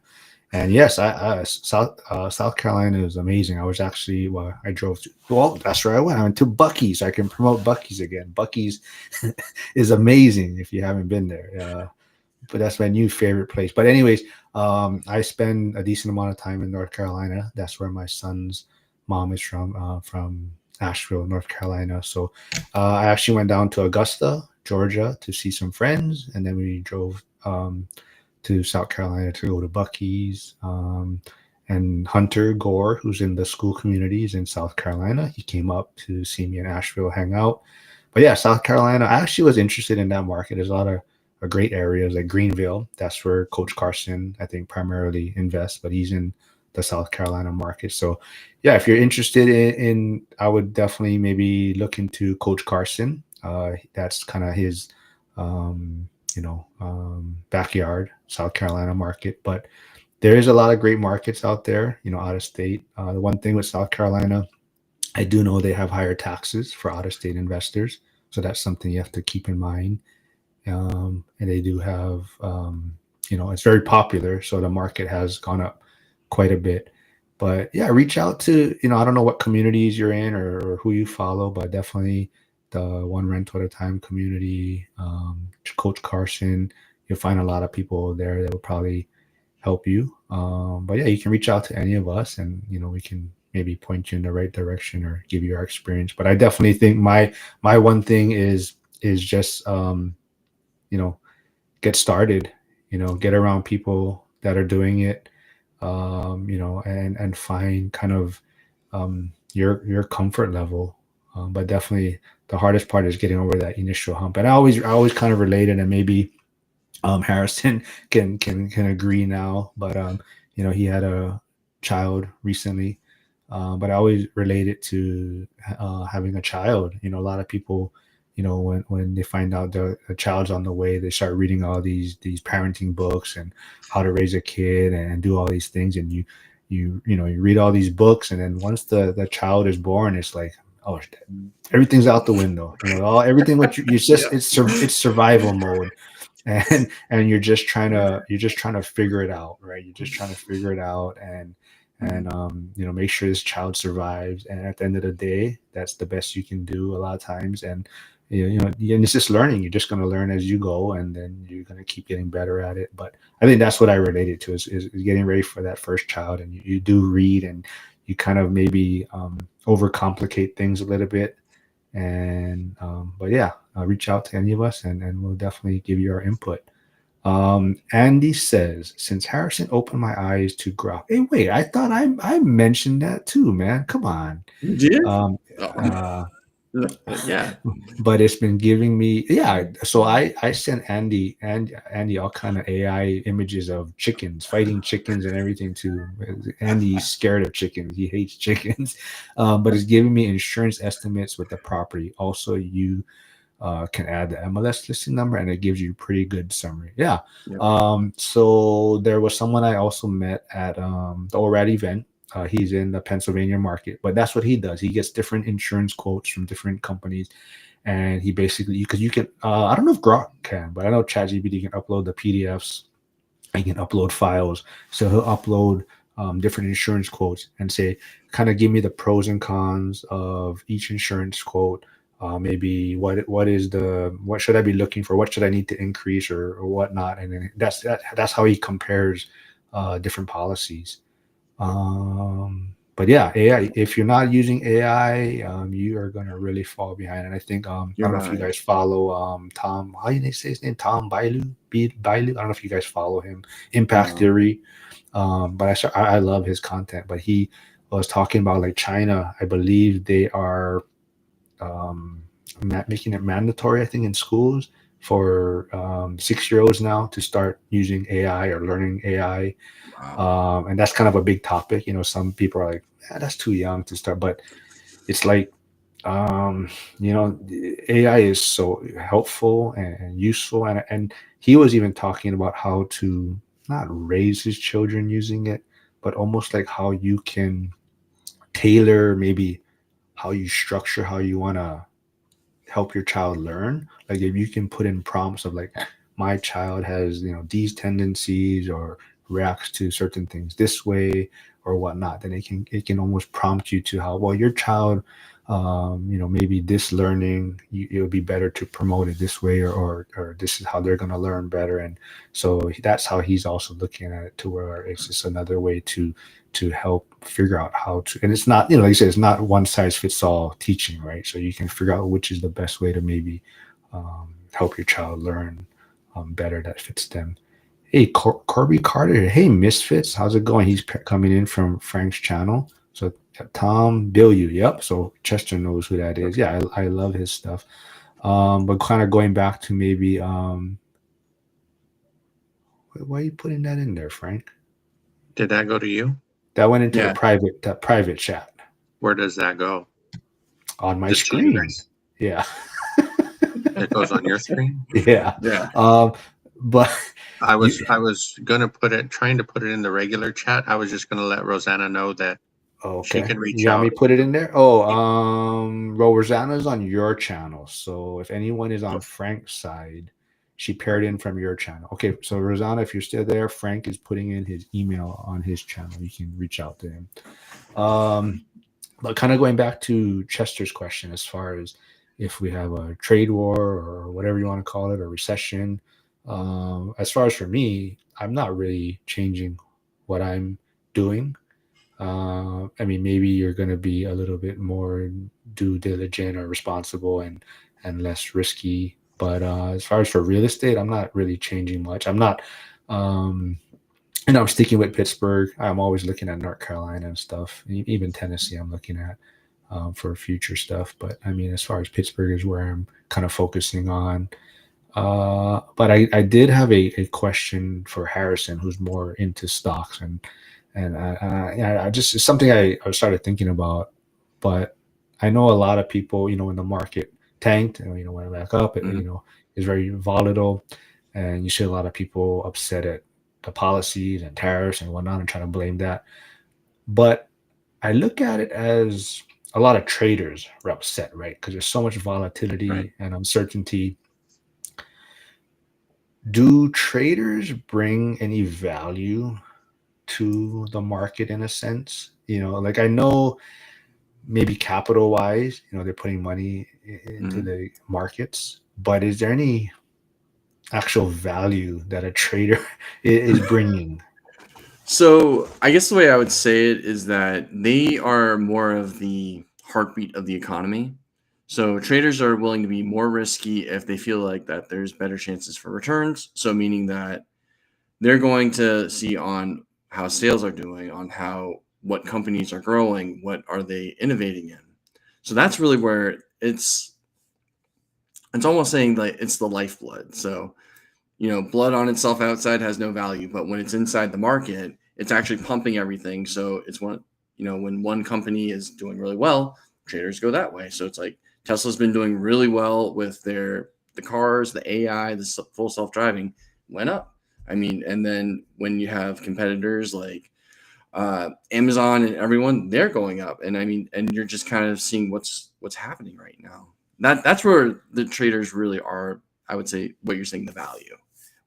And yes, South Carolina is amazing. I was actually, I drove to, that's where I went. I went to Buc-ee's. I can promote Buc-ee's again. Buc-ee's is amazing if you haven't been there. But that's my new favorite place. But anyways, I spend a decent amount of time in North Carolina. That's where my son's mom is from Asheville, North Carolina. So I actually went down to Augusta, Georgia, to see some friends, and then we drove to South Carolina to go to Buc-ee's. And Hunter Gore, who's in the school communities in South Carolina, he came up to see me in Asheville, hang out. But yeah, South Carolina, I actually was interested in that market. There's a lot of great areas like Greenville. That's where Coach Carson, I think, primarily invests, but he's in the South Carolina market. So yeah, if you're interested in I would definitely maybe look into Coach Carson. That's kind of his backyard, South Carolina market. But there is a lot of great markets out there, out of state. The one thing with South Carolina, I do know they have higher taxes for out of state investors. So that's something you have to keep in mind. And they do have, it's very popular. So the market has gone up quite a bit. But yeah, reach out to, I don't know what communities you're in or who you follow, but definitely the One Rental at a Time community, Coach Carson, you'll find a lot of people there that will probably help you. But yeah, you can reach out to any of us and, we can maybe point you in the right direction or give you our experience. But I definitely think my one thing is just, get started, get around people that are doing it, and find kind of your comfort level. But definitely the hardest part is getting over that initial hump. And I always kind of related, and maybe Harrison can agree now, but he had a child recently, but I always relate it to having a child. A lot of people, when they find out the child's on the way, they start reading all these parenting books and how to raise a kid and do all these things, and you read all these books, and then once the child is born, it's like, oh, everything's out the window. Everything what you just it's survival mode. And you're just trying to figure it out, right? You're just trying to figure it out and make sure this child survives. And at the end of the day, that's the best you can do a lot of times. And and it's just learning. You're just going to learn as you go, and then you're going to keep getting better at it. But I think that's what I related to is getting ready for that first child. And you do read, and you kind of maybe overcomplicate things a little bit. And but yeah, reach out to any of us, and we'll definitely give you our input. Andy says, since Harrison opened my eyes to graph. Hey, wait, I thought I mentioned that too, man. Come on. You did? Yeah. But it's been giving me, yeah. So I sent Andy all kind of AI images of chickens, fighting chickens and everything too. Andy's scared of chickens. He hates chickens. But it's giving me insurance estimates with the property. Also, you can add the MLS listing number, and it gives you a pretty good summary. Yeah. Yep. So there was someone I also met at the ORAD event. He's in the Pennsylvania market, but that's what he does. He gets different insurance quotes from different companies, and he basically, because you can, I don't know if Grok can, but I know ChatGPT can upload the PDFs. He can upload files, so he'll upload different insurance quotes and say, kind of give me the pros and cons of each insurance quote. Maybe what should I be looking for? What should I need to increase or whatnot? And then that's how he compares different policies. But yeah, AI, if you're not using AI, you are going to really fall behind. And I think, I don't know if you guys follow Tom, how do you say his name? Tom Bailu? I don't know if you guys follow him, Impact Theory. But I love his content, but he was talking about like China. I believe they are making it mandatory, I think, in schools for 6-year-olds now to start using AI or learning AI. Wow. And that's kind of a big topic. Some people are like, that's too young to start, but it's like, AI is so helpful and useful. And he was even talking about how to not raise his children using it, but almost like how you can tailor maybe how you structure, how you want to help your child learn. Like if you can put in prompts of like, my child has, these tendencies or reacts to certain things this way or whatnot, then it can almost prompt you to how, well, your child, maybe this learning, it'll be better to promote it this way, or this is how they're going to learn better. And so that's how he's also looking at it, to where it's just another way to help figure out how to, and it's not, like you said, it's not one size fits all teaching, right? So you can figure out which is the best way to maybe help your child learn better that fits them. Hey, Corby Carter. Hey, Misfits. How's it going? He's coming in from Frank's channel. So Tom Billieu. Yep. So Chester knows who that is. Yeah, I love his stuff. But kind of going back to maybe, why are you putting that in there, Frank? Did that go to you? That went into the private chat. Where does that go? On my screen. Yeah. that goes on your screen. Yeah. Yeah. But I was gonna trying to put it in the regular chat. I was just gonna let Rosanna know that she okay, can reach you want me out. to put it in there? Oh, Rosanna's on your channel. So if anyone is on Frank's side, she paired in from your channel. Okay, so Rosanna, if you're still there, Frank is putting in his email on his channel. You can reach out to him. But kind of going back to Chester's question, as far as if we have a trade war or whatever you want to call it, or recession, as far as for me, I'm not really changing what I'm doing. I mean, maybe you're going to be a little bit more due diligent or responsible and less risky. But as far as for real estate, I'm not really changing much. I'm not, I'm sticking with Pittsburgh. I'm always looking at North Carolina and stuff. Even Tennessee, I'm looking at for future stuff. But I mean, as far as Pittsburgh is where I'm kind of focusing on. But I did have a question for Harrison, who's more into stocks, and I just, it's something I started thinking about. But I know a lot of people, when the market tanked and went back up, it is very volatile, and you see a lot of people upset at the policies and tariffs and whatnot and trying to blame that. But I look at it as a lot of traders are upset, right? Because there's so much volatility and uncertainty. Do traders bring any value to the market in a sense? Like, I know maybe capital wise, they're putting money into the markets, but is there any actual value that a trader is bringing? So I guess the way I would say it is that they are more of the heartbeat of the economy. So traders are willing to be more risky if they feel like that there's better chances for returns. So meaning that they're going to see on how sales are doing, on what companies are growing, what are they innovating in. So that's really where it's almost saying like it's the lifeblood. So blood on itself outside has no value, but when it's inside the market, it's actually pumping everything. So it's when one company is doing really well, traders go that way. So it's like Tesla's been doing really well with the cars, the AI, the full self-driving went up. I mean, and then when you have competitors like Amazon and everyone, they're going up. And I mean, and you're just kind of seeing what's happening right now. That's where the traders really are. I would say what you're saying, the value.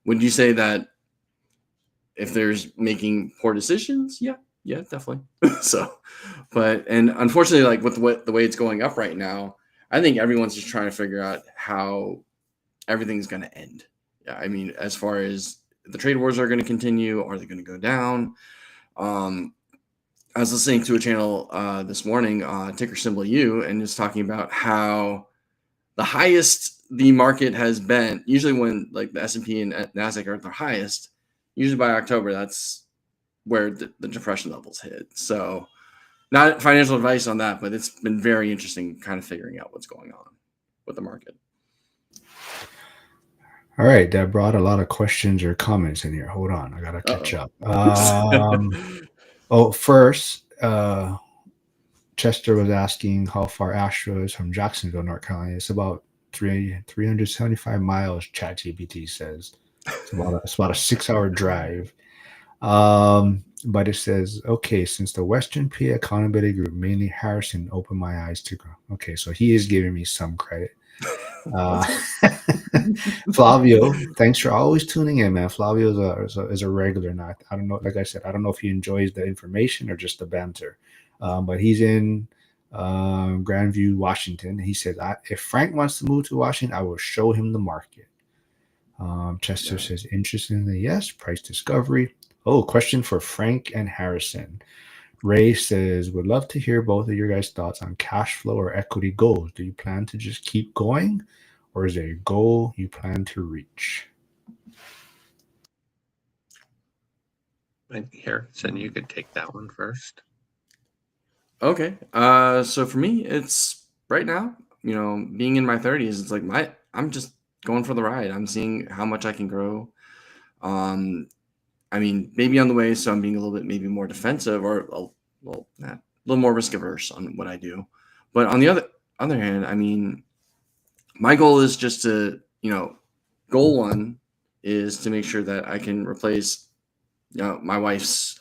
Would you say that if there's making poor decisions? Yeah, definitely. And unfortunately, like with the way it's going up right now, I think everyone's just trying to figure out how everything's going to end. Yeah, I mean, as far as the trade wars are going to continue, are they going to go down? I was listening to a channel this morning, ticker symbol U, and just talking about how the highest the market has been, usually when like the S&P and NASDAQ are at their highest, usually by October, that's where the depression levels hit. So not financial advice on that, but it's been very interesting kind of figuring out what's going on with the market. All right, that brought a lot of questions or comments in here. Hold on, I gotta catch up. First, Chester was asking how far Astro is from Jacksonville, North Carolina. It's about 375 miles, ChatGPT says. It's about a 6-hour drive. But it says, okay, since the Western PA Accountability Group, mainly Harrison, opened my eyes to grow. Okay, so he is giving me some credit. Flavio, thanks for always tuning in, man. Flavio is a regular. Not, I don't know. Like I said, I don't know if he enjoys the information or just the banter. But he's in Grandview, Washington. He said, if Frank wants to move to Washington, I will show him the market. Chester says, interestingly, yes, price discovery. Oh, question for Frank and Harrison. Ray says, would love to hear both of your guys' thoughts on cash flow or equity goals. Do you plan to just keep going, or is there a goal you plan to reach? Harrison, you could take that one first. Okay. So for me, it's right now, being in my 30s, it's like I'm just going for the ride. I'm seeing how much I can grow. I mean, maybe on the way, so I'm being a little bit maybe more defensive or a little more risk averse on what I do. But on the other hand, I mean, my goal is just to, goal one is to make sure that I can replace, my wife's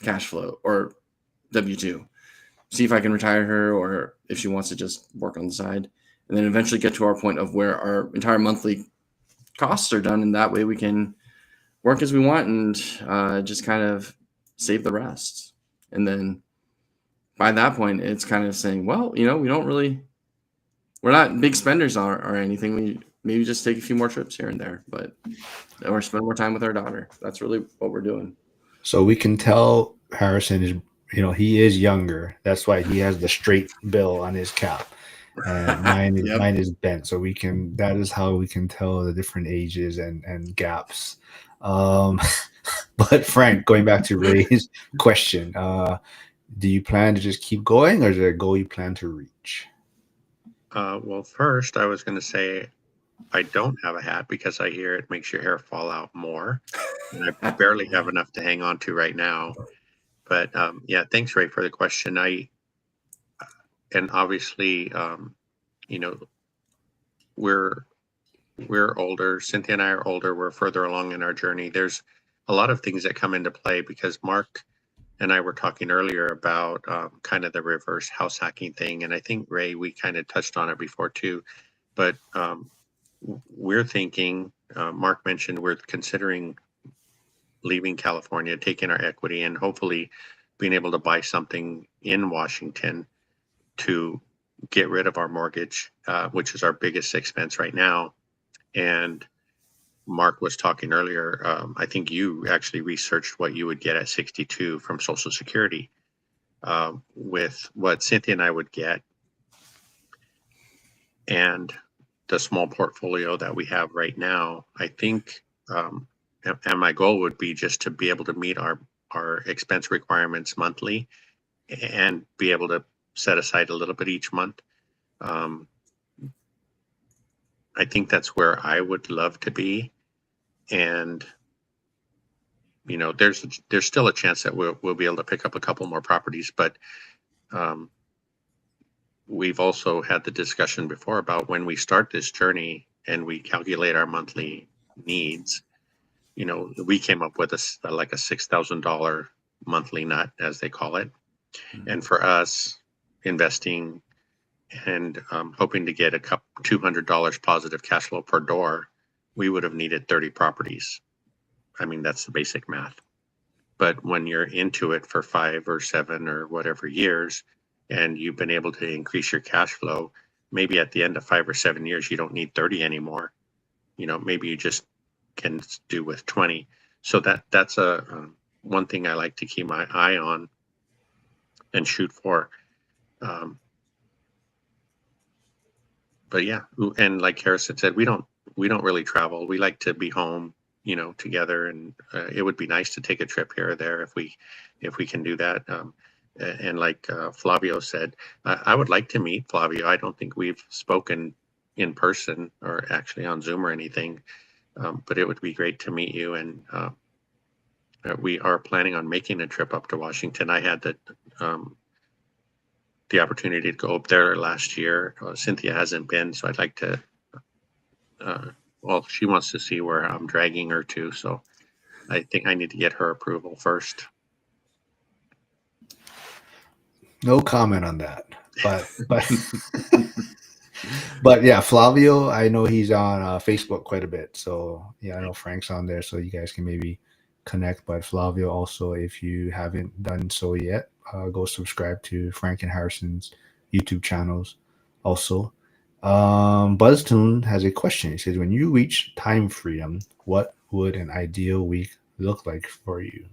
cash flow or W-2. See if I can retire her or if she wants to just work on the side. And then eventually get to our point of where our entire monthly costs are done. And that way we can work as we want and just kind of save the rest. And then by that point, it's kind of saying, well, we're not big spenders or anything. We maybe just take a few more trips here and there, or spend more time with our daughter. That's really what we're doing. So we can tell Harrison is, he is younger. That's why he has the straight bill on his cap, and Yep. mine is bent. So that is how we can tell the different ages and gaps. But Frank, going back to Ray's question, do you plan to just keep going, or is there a goal you plan to reach? Well, first, I was going to say I don't have a hat because I hear it makes your hair fall out more. And I barely have enough to hang on to right now. But yeah, thanks, Ray, for the question. And obviously, we're older. Cynthia and I are older. We're further along in our journey. There's a lot of things that come into play because Mark and I were talking earlier about kind of the reverse house hacking thing. And I think, Ray, we kind of touched on it before too. But we're thinking, Mark mentioned we're considering leaving California, taking our equity, and hopefully being able to buy something in Washington to get rid of our mortgage, which is our biggest expense right now. And Mark was talking earlier. I think you actually researched what you would get at 62 from Social Security. With what Cynthia and I would get and the small portfolio that we have right now, I think, and my goal would be just to be able to meet our expense requirements monthly and be able to set aside a little bit each month. I think that's where I would love to be. And, there's still a chance that we'll be able to pick up a couple more properties, but we've also had the discussion before about when we start this journey and we calculate our monthly needs, we came up with like a $6,000 monthly nut, as they call it. Mm-hmm. And for us, investing and hoping to get $200 positive cash flow per door, we would have needed 30 properties. I mean, that's the basic math. But when you're into it for 5 or 7 or whatever years, and you've been able to increase your cash flow, maybe at the end of 5 or 7 years, you don't need 30 anymore. Maybe you just can do with 20. So that's one thing I like to keep my eye on and shoot for. But yeah, and like Harrison said, we don't really travel. We like to be home, together, and it would be nice to take a trip here or there if we can do that. And like Flavio said, I would like to meet Flavio. I don't think we've spoken in person or actually on Zoom or anything, but it would be great to meet you. And we are planning on making a trip up to Washington. I had the opportunity to go up there last year. Cynthia hasn't been, so I'd like to. Well, she wants to see where I'm dragging her to, so I think I need to get her approval first. No comment on that, but but yeah, Flavio, I know he's on Facebook quite a bit, so yeah, I know Frank's on there, so you guys can maybe connect. But Flavio, also, if you haven't done so yet, go subscribe to Frank and Harrison's YouTube channels. Also, BuzzTune has a question. He says, when you reach time freedom, what would an ideal week look like for you?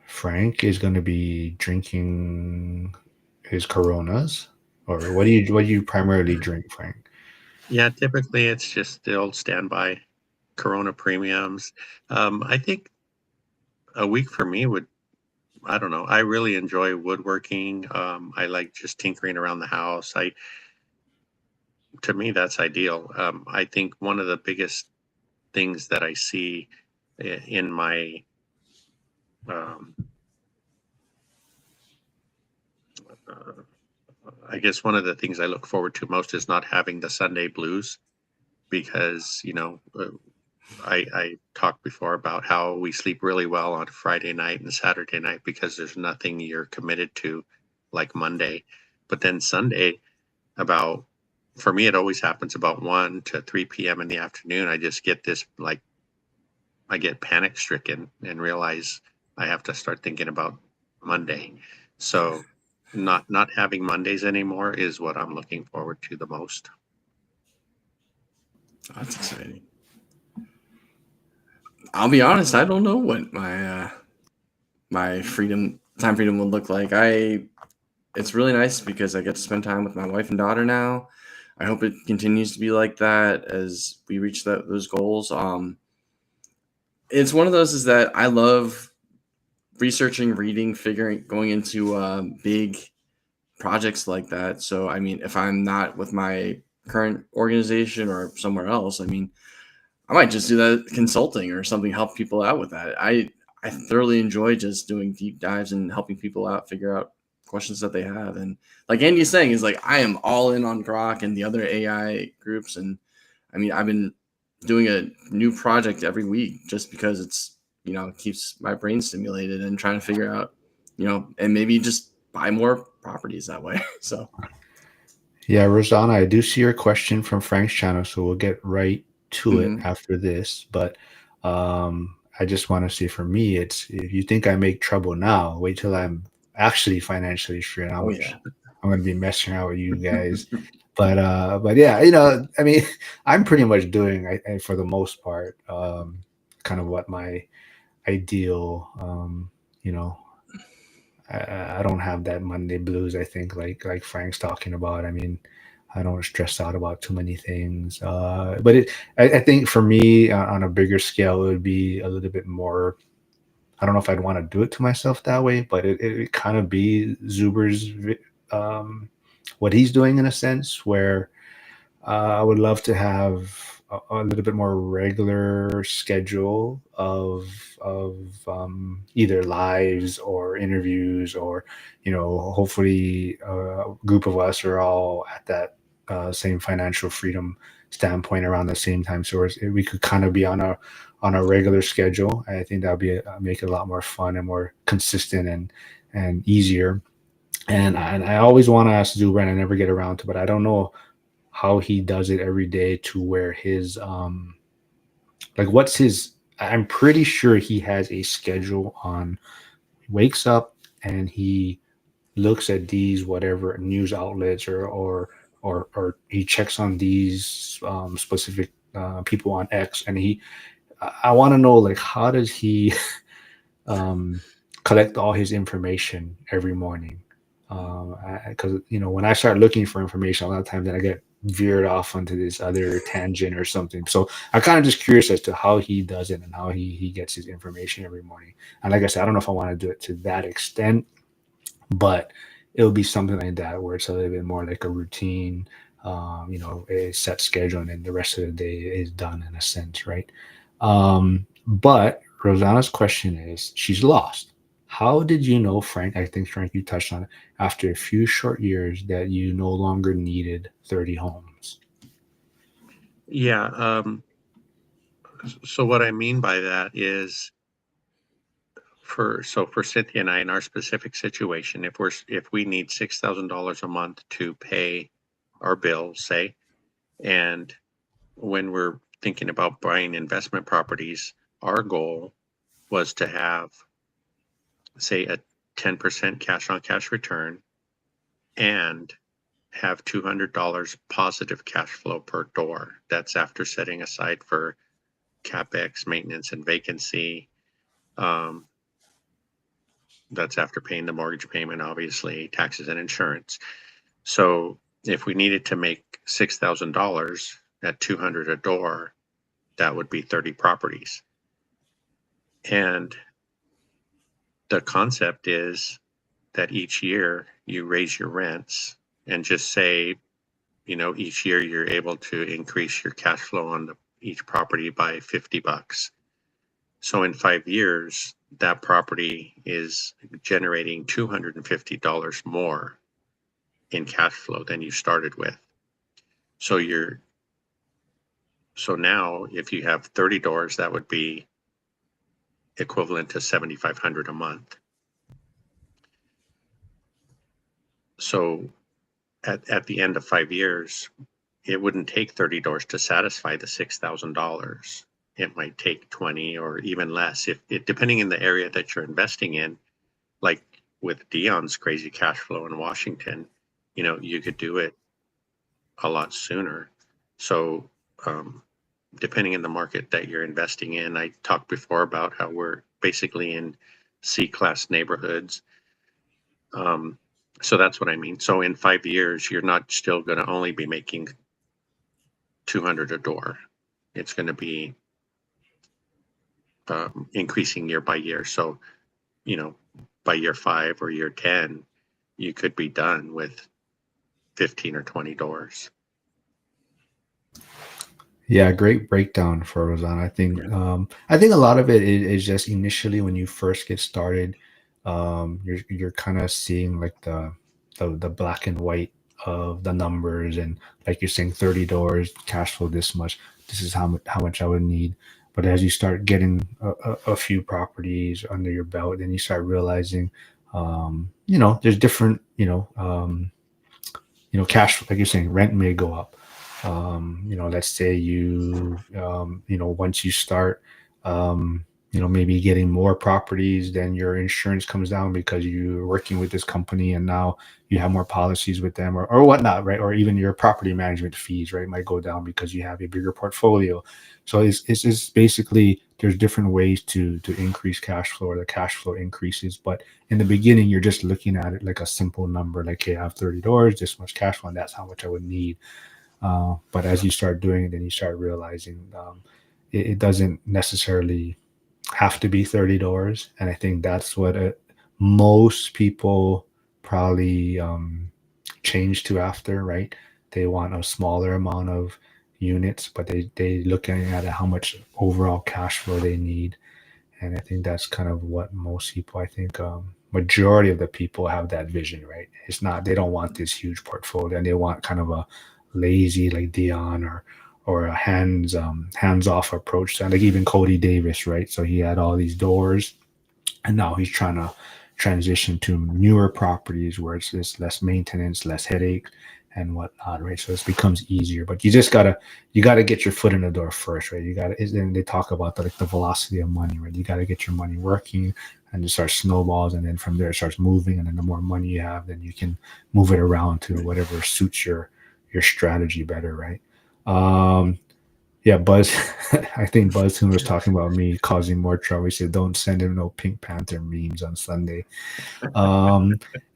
Frank is going to be drinking his Coronas, or what do you primarily drink, Frank? Yeah, typically it's just the old standby Corona premiums. I think a week for me would, I don't know. I really enjoy woodworking. I like just tinkering around the house. To me, that's ideal. I think one of the biggest things that I see in my I guess one of the things I look forward to most is not having the Sunday blues, because I talked before about how we sleep really well on Friday night and Saturday night because there's nothing you're committed to like Monday. But then Sunday, about for me, it always happens about 1 to 3 p.m. in the afternoon. I just get this, like, I get panic stricken and realize I have to start thinking about Monday. So not having Mondays anymore is what I'm looking forward to the most. That's exciting. I'll be honest, I don't know what my my time freedom would look like. It's really nice because I get to spend time with my wife and daughter now. I hope it continues to be like that as we reach those goals. It's one of those is that I love researching, reading, figuring, going into big projects like that. So, I mean, if I'm not with my current organization or somewhere else, I mean, I might just do that consulting or something, help people out with that. I thoroughly enjoy just doing deep dives and helping people out, figure out questions that they have. And like Andy's saying, is like I am all in on Grok and the other AI groups. And I mean, I've been doing a new project every week just because it's, keeps my brain stimulated and trying to figure out, and maybe just buy more properties that way. So Yeah, Rosanna, I do see your question from Frank's channel, so we'll get right to it after this. But I just want to say, for me, it's if you think I make trouble now, wait till I'm actually financially free, and how much I'm going to be messing around with you guys. But yeah, I mean, I'm pretty much doing, for the most part, kind of what my ideal, I don't have that Monday blues. I think like Frank's talking about. I mean, I don't stress out about too many things. But I think for me on a bigger scale, it would be a little bit more. I don't know if I'd want to do it to myself that way, but it kind of be Zuber's, what he's doing in a sense, where I would love to have a little bit more regular schedule of either lives or interviews, or hopefully a group of us are all at that same financial freedom standpoint around the same time, so we could kind of be on a regular schedule. I think that'll be make it a lot more fun and more consistent and easier. And I always want to ask Zuber, and I never get around to, but I don't know how he does it every day to where his what's his. I'm pretty sure he has a schedule on. He wakes up and he looks at these whatever news outlets, or he checks on these specific people on X, and I want to know, like, how does he collect all his information every morning? Because when I start looking for information, a lot of times then I get veered off onto this other tangent or something. So I'm kind of just curious as to how he does it and how he gets his information every morning. And like I said, I don't know if I want to do it to that extent, but it'll be something like that where it's a little bit more like a routine, a set schedule, and then the rest of the day is done in a sense, right? But Rosanna's question is, she's lost. How did you know, Frank? I think, Frank, you touched on it, after a few short years, that you no longer needed 30 homes? Yeah. So what I mean by that is, for Cynthia and I, in our specific situation, if we need $6,000 a month to pay our bills, say, and when we're thinking about buying investment properties, our goal was to have, say, a 10% cash on cash return and have $200 positive cash flow per door. That's after setting aside for CapEx, maintenance, and vacancy. That's after paying the mortgage payment, obviously, taxes and insurance. So if we needed to make $6,000 at $200 a door, that would be 30 properties. And the concept is that each year you raise your rents, and just say, each year you're able to increase your cash flow on each property by $50. So in 5 years, that property is generating $250 more in cash flow than you started with. So now if you have 30 doors, that would be equivalent to $7,500 a month. So at the end of 5 years, it wouldn't take 30 doors to satisfy the $6,000. It might take 20 or even less, if it, depending in the area that you're investing in. Like with Dion's crazy cash flow in Washington, you could do it a lot sooner. So depending in the market that you're investing in, I talked before about how we're basically in C-class neighborhoods. So that's what I mean. So in 5 years, you're not still going to only be making $200 a door. It's going to be increasing year by year. So, by year 5 or year 10, you could be done with 15 or 20 doors. Yeah, great breakdown for Rosanna. I think a lot of it is just initially when you first get started, you're kind of seeing like the black and white of the numbers, and like you're saying 30 doors, cash flow this much. This is how much I would need. But as you start getting a few properties under your belt, then you start realizing, there's different, cash, like you're saying, rent may go up. Let's say once you start, maybe getting more properties, then your insurance comes down because you're working with this company and now you have more policies with them or whatnot, right? Or even your property management fees, right, might go down because you have a bigger portfolio. So it's basically, there's different ways to increase cash flow, or the cash flow increases. But in the beginning, you're just looking at it like a simple number, like, hey, I have 30 doors, this much cash flow, and that's how much I would need. But as you start doing it, then you start realizing it doesn't necessarily have to be 30 doors. And I think that's what most people probably change to after, right? They want a smaller amount of units, but they looking at how much overall cash flow they need. And I think that's kind of what most people, I think majority of the people have that vision, right? It's not, they don't want this huge portfolio, and they want kind of a lazy, like Dion, or a hands off approach. And like even Cody Davis, right? So he had all these doors, and now he's trying to transition to newer properties where it's just less maintenance, less headache, and whatnot, right? So it becomes easier. But you gotta get your foot in the door first, right? And they talk about the velocity of money, right? You gotta get your money working, and it starts snowballs, and then from there it starts moving, and then the more money you have, then you can move it around to whatever suits your strategy better, right? Yeah, Buzz. I think Buzz Toon was talking about me causing more trouble. He said, "Don't send him no Pink Panther memes on Sunday."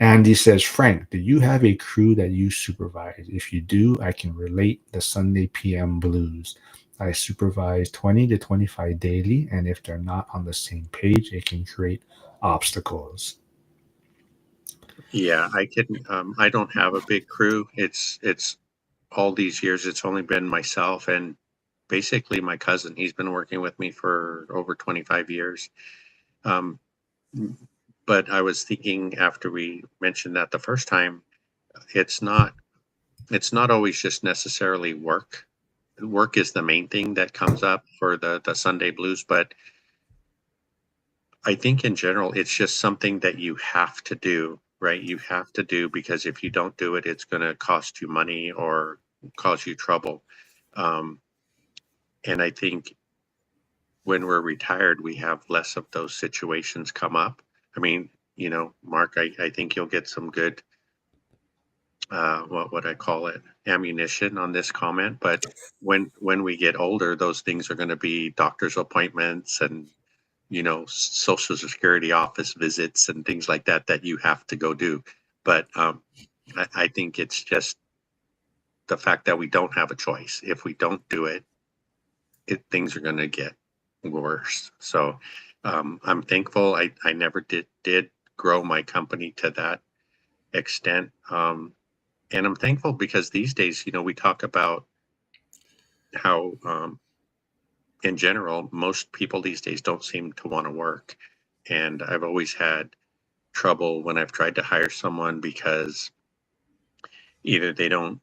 Andy says, "Frank, do you have a crew that you supervise? If you do, I can relate the Sunday PM blues. I supervise 20 to 25 daily, and if they're not on the same page, it can create obstacles." Yeah, I don't have a big crew. It's all these years, it's only been myself and basically my cousin. He's been working with me for over 25 years. Um, but I was thinking after we mentioned that the first time, it's not always just necessarily work. Work is the main thing that comes up for the Sunday blues, but I think in general, it's just something that you have to do, right? You have to do, because if you don't do it, it's going to cost you money or cause you trouble. And I think when we're retired, we have less of those situations come up. I mean, Mark, I think you'll get some good, what would I call it, ammunition on this comment. But when we get older, those things are going to be doctor's appointments and Social Security office visits and things like that you have to go do. But I think it's just the fact that we don't have a choice. If we don't do it, things are going to get worse. So I'm thankful I never did grow my company to that extent. And I'm thankful because these days, we talk about how in general, most people these days don't seem to want to work. And I've always had trouble when I've tried to hire someone because either they don't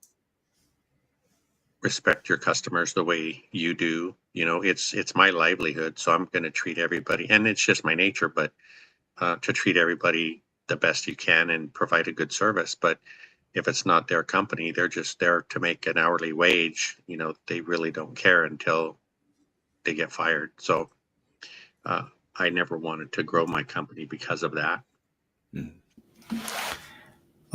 respect your customers the way you do. You know, it's my livelihood, so I'm going to treat everybody, and it's just my nature, but to treat everybody the best you can and provide a good service. But if it's not their company, they're just there to make an hourly wage. You know, they really don't care until they get fired. So I never wanted to grow my company because of that.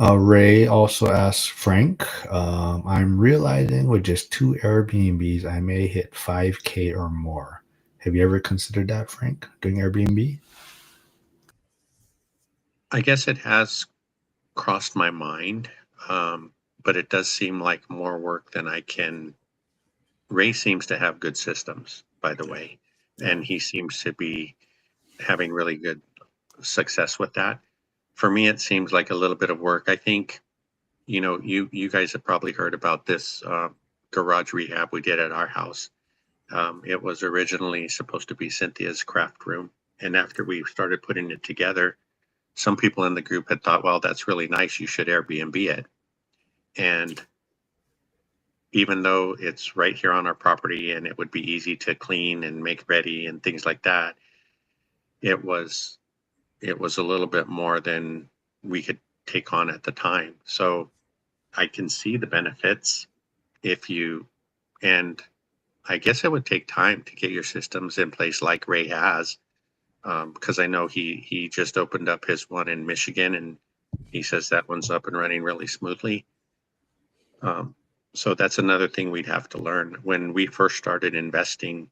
Ray also asks Frank, I'm realizing with just 2 Airbnbs, I may hit 5K or more. Have you ever considered that, Frank, doing Airbnb? I guess it has crossed my mind, but it does seem like more work than I can. Ray seems to have good systems, by the way, and he seems to be having really good success with that. For me, it seems like a little bit of work. I think, you know, you guys have probably heard about this garage rehab we did at our house. It was originally supposed to be Cynthia's craft room, and after we started putting it together, some people in the group had thought, well, that's really nice, you should Airbnb it. And even though it's right here on our property and it would be easy to clean and make ready and things like that, it was a little bit more than we could take on at the time. So I can see the benefits if you, and I guess it would take time to get your systems in place like Ray has, because I know he just opened up his one in Michigan, and he says that one's up and running really smoothly. So that's another thing we'd have to learn. When we first started investing,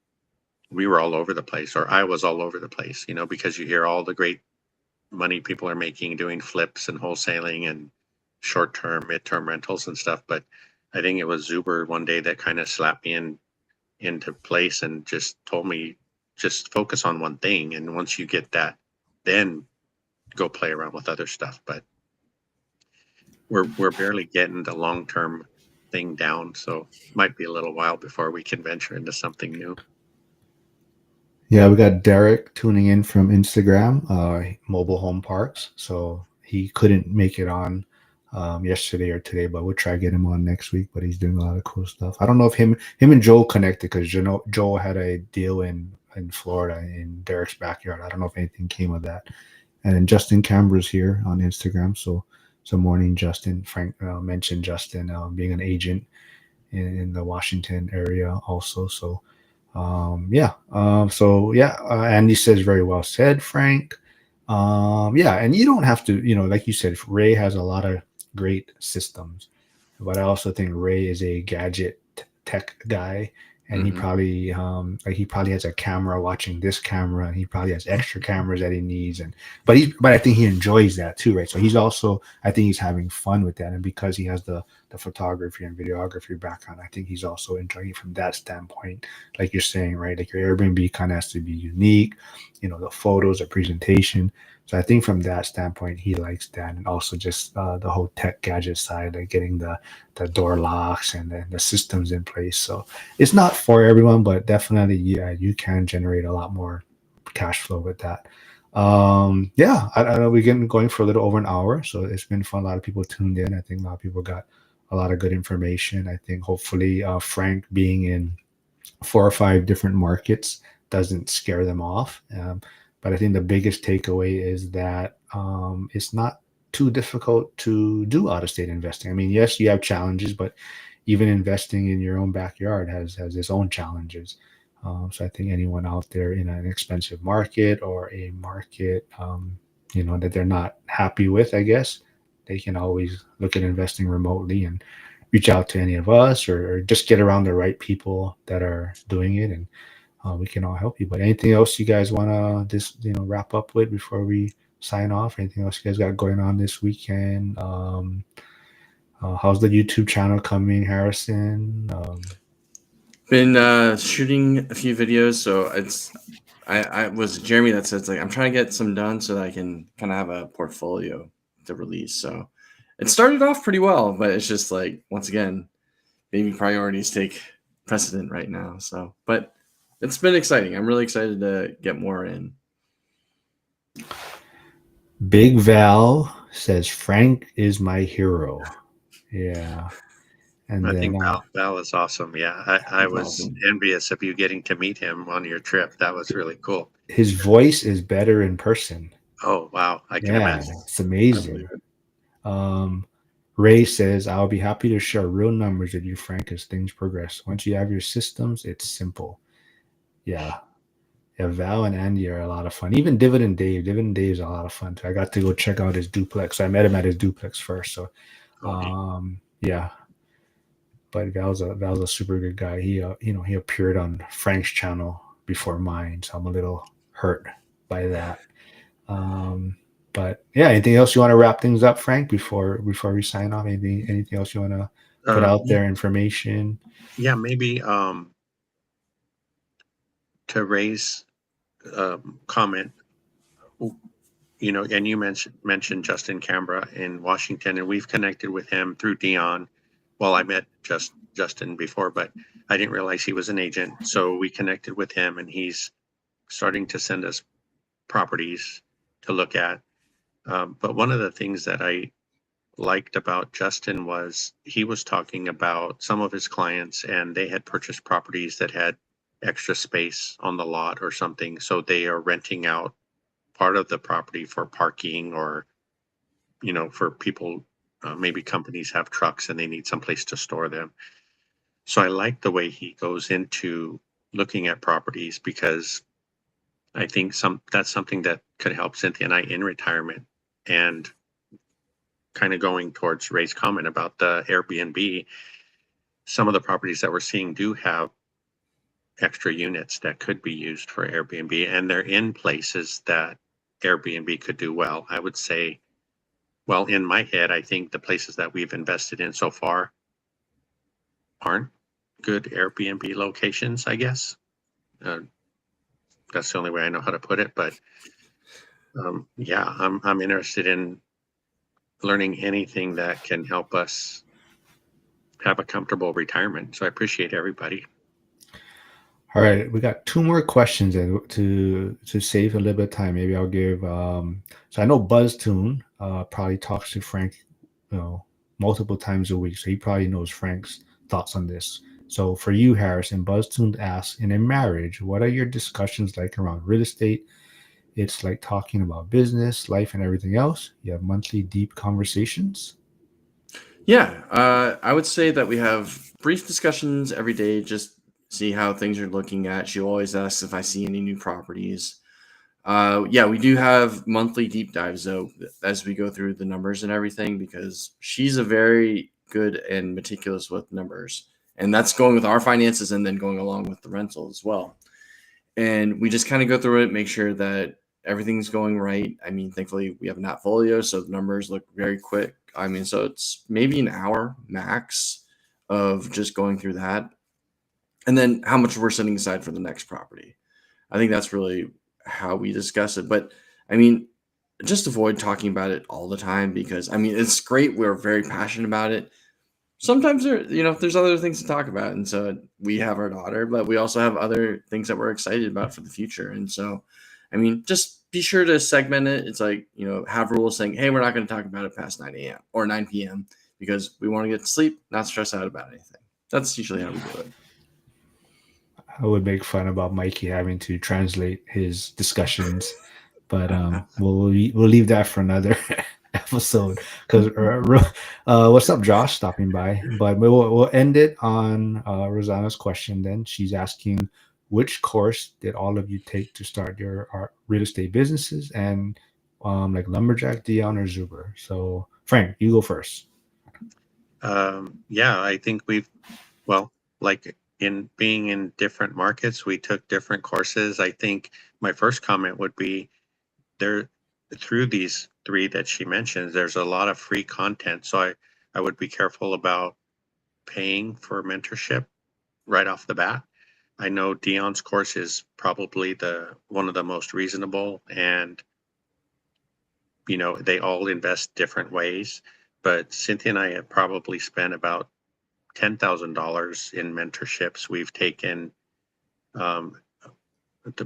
we were all over the place, or I was all over the place, you know, because you hear all the great money people are making doing flips and wholesaling and short-term, mid-term rentals and stuff. But I think it was Zuber one day that kind of slapped me into place and just told me, just focus on one thing. And once you get that, then go play around with other stuff. But we're barely getting the long-term thing down. So it might be a little while before we can venture into something new. Yeah, we got Derek tuning in from Instagram, mobile home parks. So he couldn't make it on yesterday or today, but we'll try to get him on next week. But he's doing a lot of cool stuff. I don't know if him and Joel connected, because Joel had a deal in Florida in Derek's backyard. I don't know if anything came of that. And then Justin Camber's here on Instagram. So morning, Justin. Frank mentioned Justin being an agent in the Washington area also. So Andy says very well said, Frank. And you don't have to, like you said, Ray has a lot of great systems, but I also think Ray is a gadget tech guy, and he probably has a camera watching this camera, and he probably has extra cameras that he needs, but I think he enjoys that too, right? So I think he's having fun with that, and because he has the photography and videography background, I think he's also enjoying it from that standpoint. Like you're saying, right? Like your Airbnb kind of has to be unique, the photos, the presentation. So I think from that standpoint, he likes that, and also just the whole tech gadget side, like getting the door locks and the systems in place. So it's not for everyone, but definitely, you can generate a lot more cash flow with that. I know we're getting going for a little over an hour, so it's been fun. A lot of people tuned in. I think a lot of people got a lot of good information. I think hopefully Frank being in 4 or 5 different markets doesn't scare them off. But I think the biggest takeaway is that it's not too difficult to do out-of-state investing. I mean, yes, you have challenges, but even investing in your own backyard has its own challenges. So I think anyone out there in an expensive market or a market, that they're not happy with, I guess, they can always look at investing remotely and reach out to any of us, or just get around the right people that are doing it, and we can all help you. But anything else you guys want to just wrap up with before we sign off? Anything else you guys got going on this weekend? How's the YouTube channel coming, Harrison? Been shooting a few videos, so I was Jeremy that says, like, I'm trying to get some done so that I can kind of have a portfolio to release. So it started off pretty well, but it's just like, once again, maybe priorities take precedent right now. So, but it's been exciting. I'm really excited to get more in. Big Val says Frank is my hero. Yeah. And I then think Val is awesome. Yeah, I That's was awesome. envious of you getting to meet him on your trip. That was really cool. his voice is better in person. Oh, wow. I can Yeah, imagine. it's I believe amazing. it. Ray says, I'll be happy to share real numbers with you, Frank, as things progress. Once you have your systems, it's simple. Yeah. Yeah, Val and Andy are a lot of fun. Even Dividend Dave. Dividend Dave's a lot of fun too. I got to go check out his duplex. I met him at his duplex first. So Oh, neat. yeah. But Val's a super good guy. He appeared on Frank's channel before mine, so I'm a little hurt by that. Um, but yeah, anything else you want to wrap things up, Frank, before we sign off? Anything else you want to put out Yeah, there? Information. yeah, maybe to raise comment, and you mentioned Justin Canberra in Washington, and we've connected with him through Dion. Well, I met Justin before, but I didn't realize he was an agent. So we connected with him, and he's starting to send us properties to look at. But one of the things that I liked about Justin was he was talking about some of his clients, and they had purchased properties that had extra space on the lot or something. So they are renting out part of the property for parking, or, for people, maybe companies have trucks and they need someplace to store them. So I like the way he goes into looking at properties, because I think that's something that could help Cynthia and I in retirement. And kind of going towards Ray's comment about the Airbnb, some of the properties that we're seeing do have extra units that could be used for Airbnb, and they're in places that Airbnb could do well. I would say, well, in my head, I think the places that we've invested in so far aren't good Airbnb locations, I guess. Uh, that's the only way I know how to put it. But yeah, I'm interested in learning anything that can help us have a comfortable retirement. So I appreciate everybody. All right, we got two more questions, and to save a little bit of time, maybe I'll give. So I know BuzzTune probably talks to Frank, multiple times a week, so he probably knows Frank's thoughts on this. So for you, Harrison, BuzzTune asks, in a marriage, what are your discussions like around real estate? It's like talking about business, life, and everything else. You have monthly deep conversations. Yeah, I would say that we have brief discussions every day, just see how things are looking at. She always asks if I see any new properties. Yeah, we do have monthly deep dives though, as we go through the numbers and everything, because she's a very good and meticulous with numbers, and that's going with our finances and then going along with the rental as well. And we just kind of go through it, make sure that everything's going right. I mean, thankfully we have an portfolio, so the numbers look very quick. I mean, so it's maybe an hour max of just going through that, and then how much we're setting aside for the next property. I think that's really how we discuss it. But I mean, just avoid talking about it all the time, because I mean, it's great. We're very passionate about it. Sometimes there's other things to talk about, and so we have our daughter, but we also have other things that we're excited about for the future. And so, I mean, just be sure to segment it. It's like, have rules saying, hey, we're not going to talk about it past 9 a.m. or 9 p.m. because we want to get to sleep, not stress out about anything. That's usually how we do it. I would make fun about Mikey having to translate his discussions, but we'll leave that for another episode. Because what's up, Josh? Stopping by, but we'll end it on Rosanna's question. Then she's asking, which course did all of you take to start your real estate businesses, and like Lumberjack, Dion, or Zuber? So Frank, you go first. Yeah, I think well, like in being in different markets, we took different courses. I think my first comment would be there, through these three that she mentions, there's a lot of free content. So I would be careful about paying for mentorship right off the bat. I know Dion's course is probably one of the most reasonable, and they all invest different ways. But Cynthia and I have probably spent about $10,000 in mentorships. We've taken the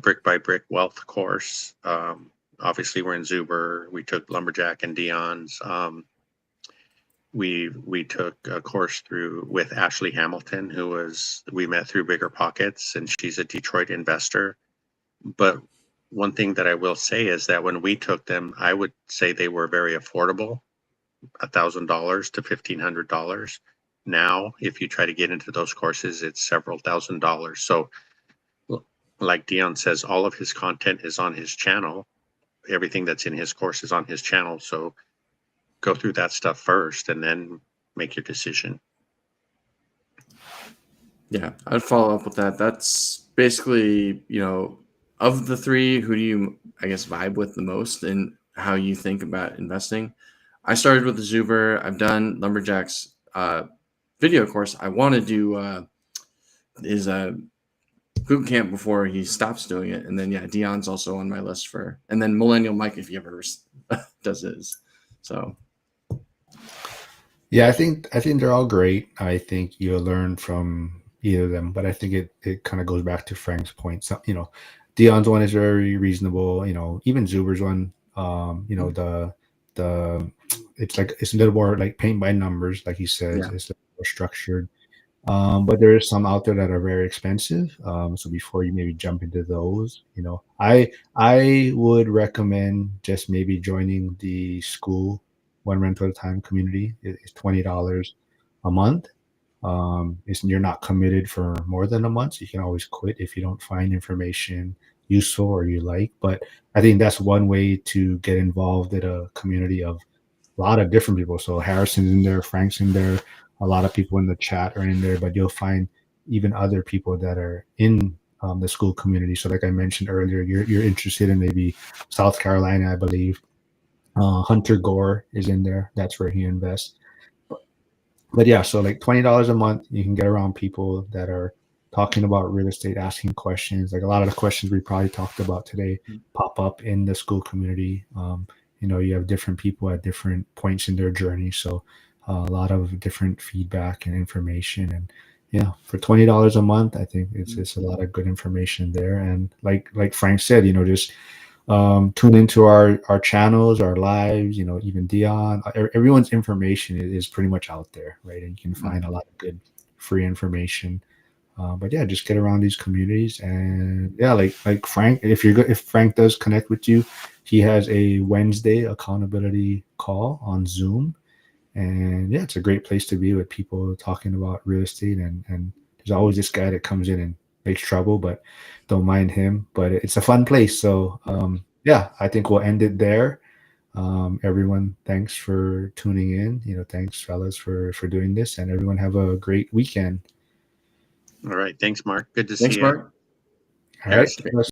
Brick by Brick Wealth course. Obviously, we're in Zuber. We took Lumberjack and Dion's. we took a course with Ashley Hamilton, we met through Bigger Pockets, and she's a Detroit investor. But one thing that I will say is that when we took them, I would say they were very affordable, $1,000 to $1,500. Now, if you try to get into those courses, it's several $1,000s. So, like Dion says, all of his content is on his channel. Everything that's in his course is on his channel. So, go through that stuff first, and then make your decision. Yeah, I'd follow up with that. That's basically, of the three, who do you, I guess, vibe with the most and how you think about investing? I started with the Zuber. I've done Lumberjack's video course. I want to do his boot camp before he stops doing it. And then, yeah, Dion's also on my list and then Millennial Mike, if he ever does his. So. Yeah, I think they're all great. I think you'll learn from either of them, but I think it kind of goes back to Frank's point. So, Dion's one is very reasonable. Even Zuber's one. The it's a little more like paint by numbers, like he says. Yeah. It's a little more structured. But there are some out there that are very expensive. So before you maybe jump into those, I would recommend just maybe joining the school one rental at a time community. It's $20 a month. You're not committed for more than a month, so you can always quit if you don't find information useful or you like. But I think that's one way to get involved in a community of a lot of different people. So Harrison's in there, Frank's in there, a lot of people in the chat are in there, but you'll find even other people that are in the school community. So like I mentioned earlier, you're interested in maybe South Carolina, I believe. Hunter Gore is in there. That's where he invests. But yeah, so like $20 a month, you can get around people that are talking about real estate, asking questions. Like a lot of the questions we probably talked about today pop up in the school community. You have different people at different points in their journey. So a lot of different feedback and information. And yeah, for $20 a month, I think it's a lot of good information there. And like Frank said, just tune into our channels, our lives, even Dion, everyone's information is pretty much out there, right? And you can find a lot of good free information. But yeah, just get around these communities, and yeah, like Frank, if Frank does connect with you, he has a Wednesday accountability call on Zoom, and yeah, it's a great place to be with people talking about real estate, and there's always this guy that comes in and makes trouble, but don't mind him. But it's a fun place. So yeah, I think we'll end it there. Everyone, thanks for tuning in. Thanks fellas for doing this, and everyone have a great weekend. All right. Thanks, Mark. Good to see you. Thanks, Mark. All right.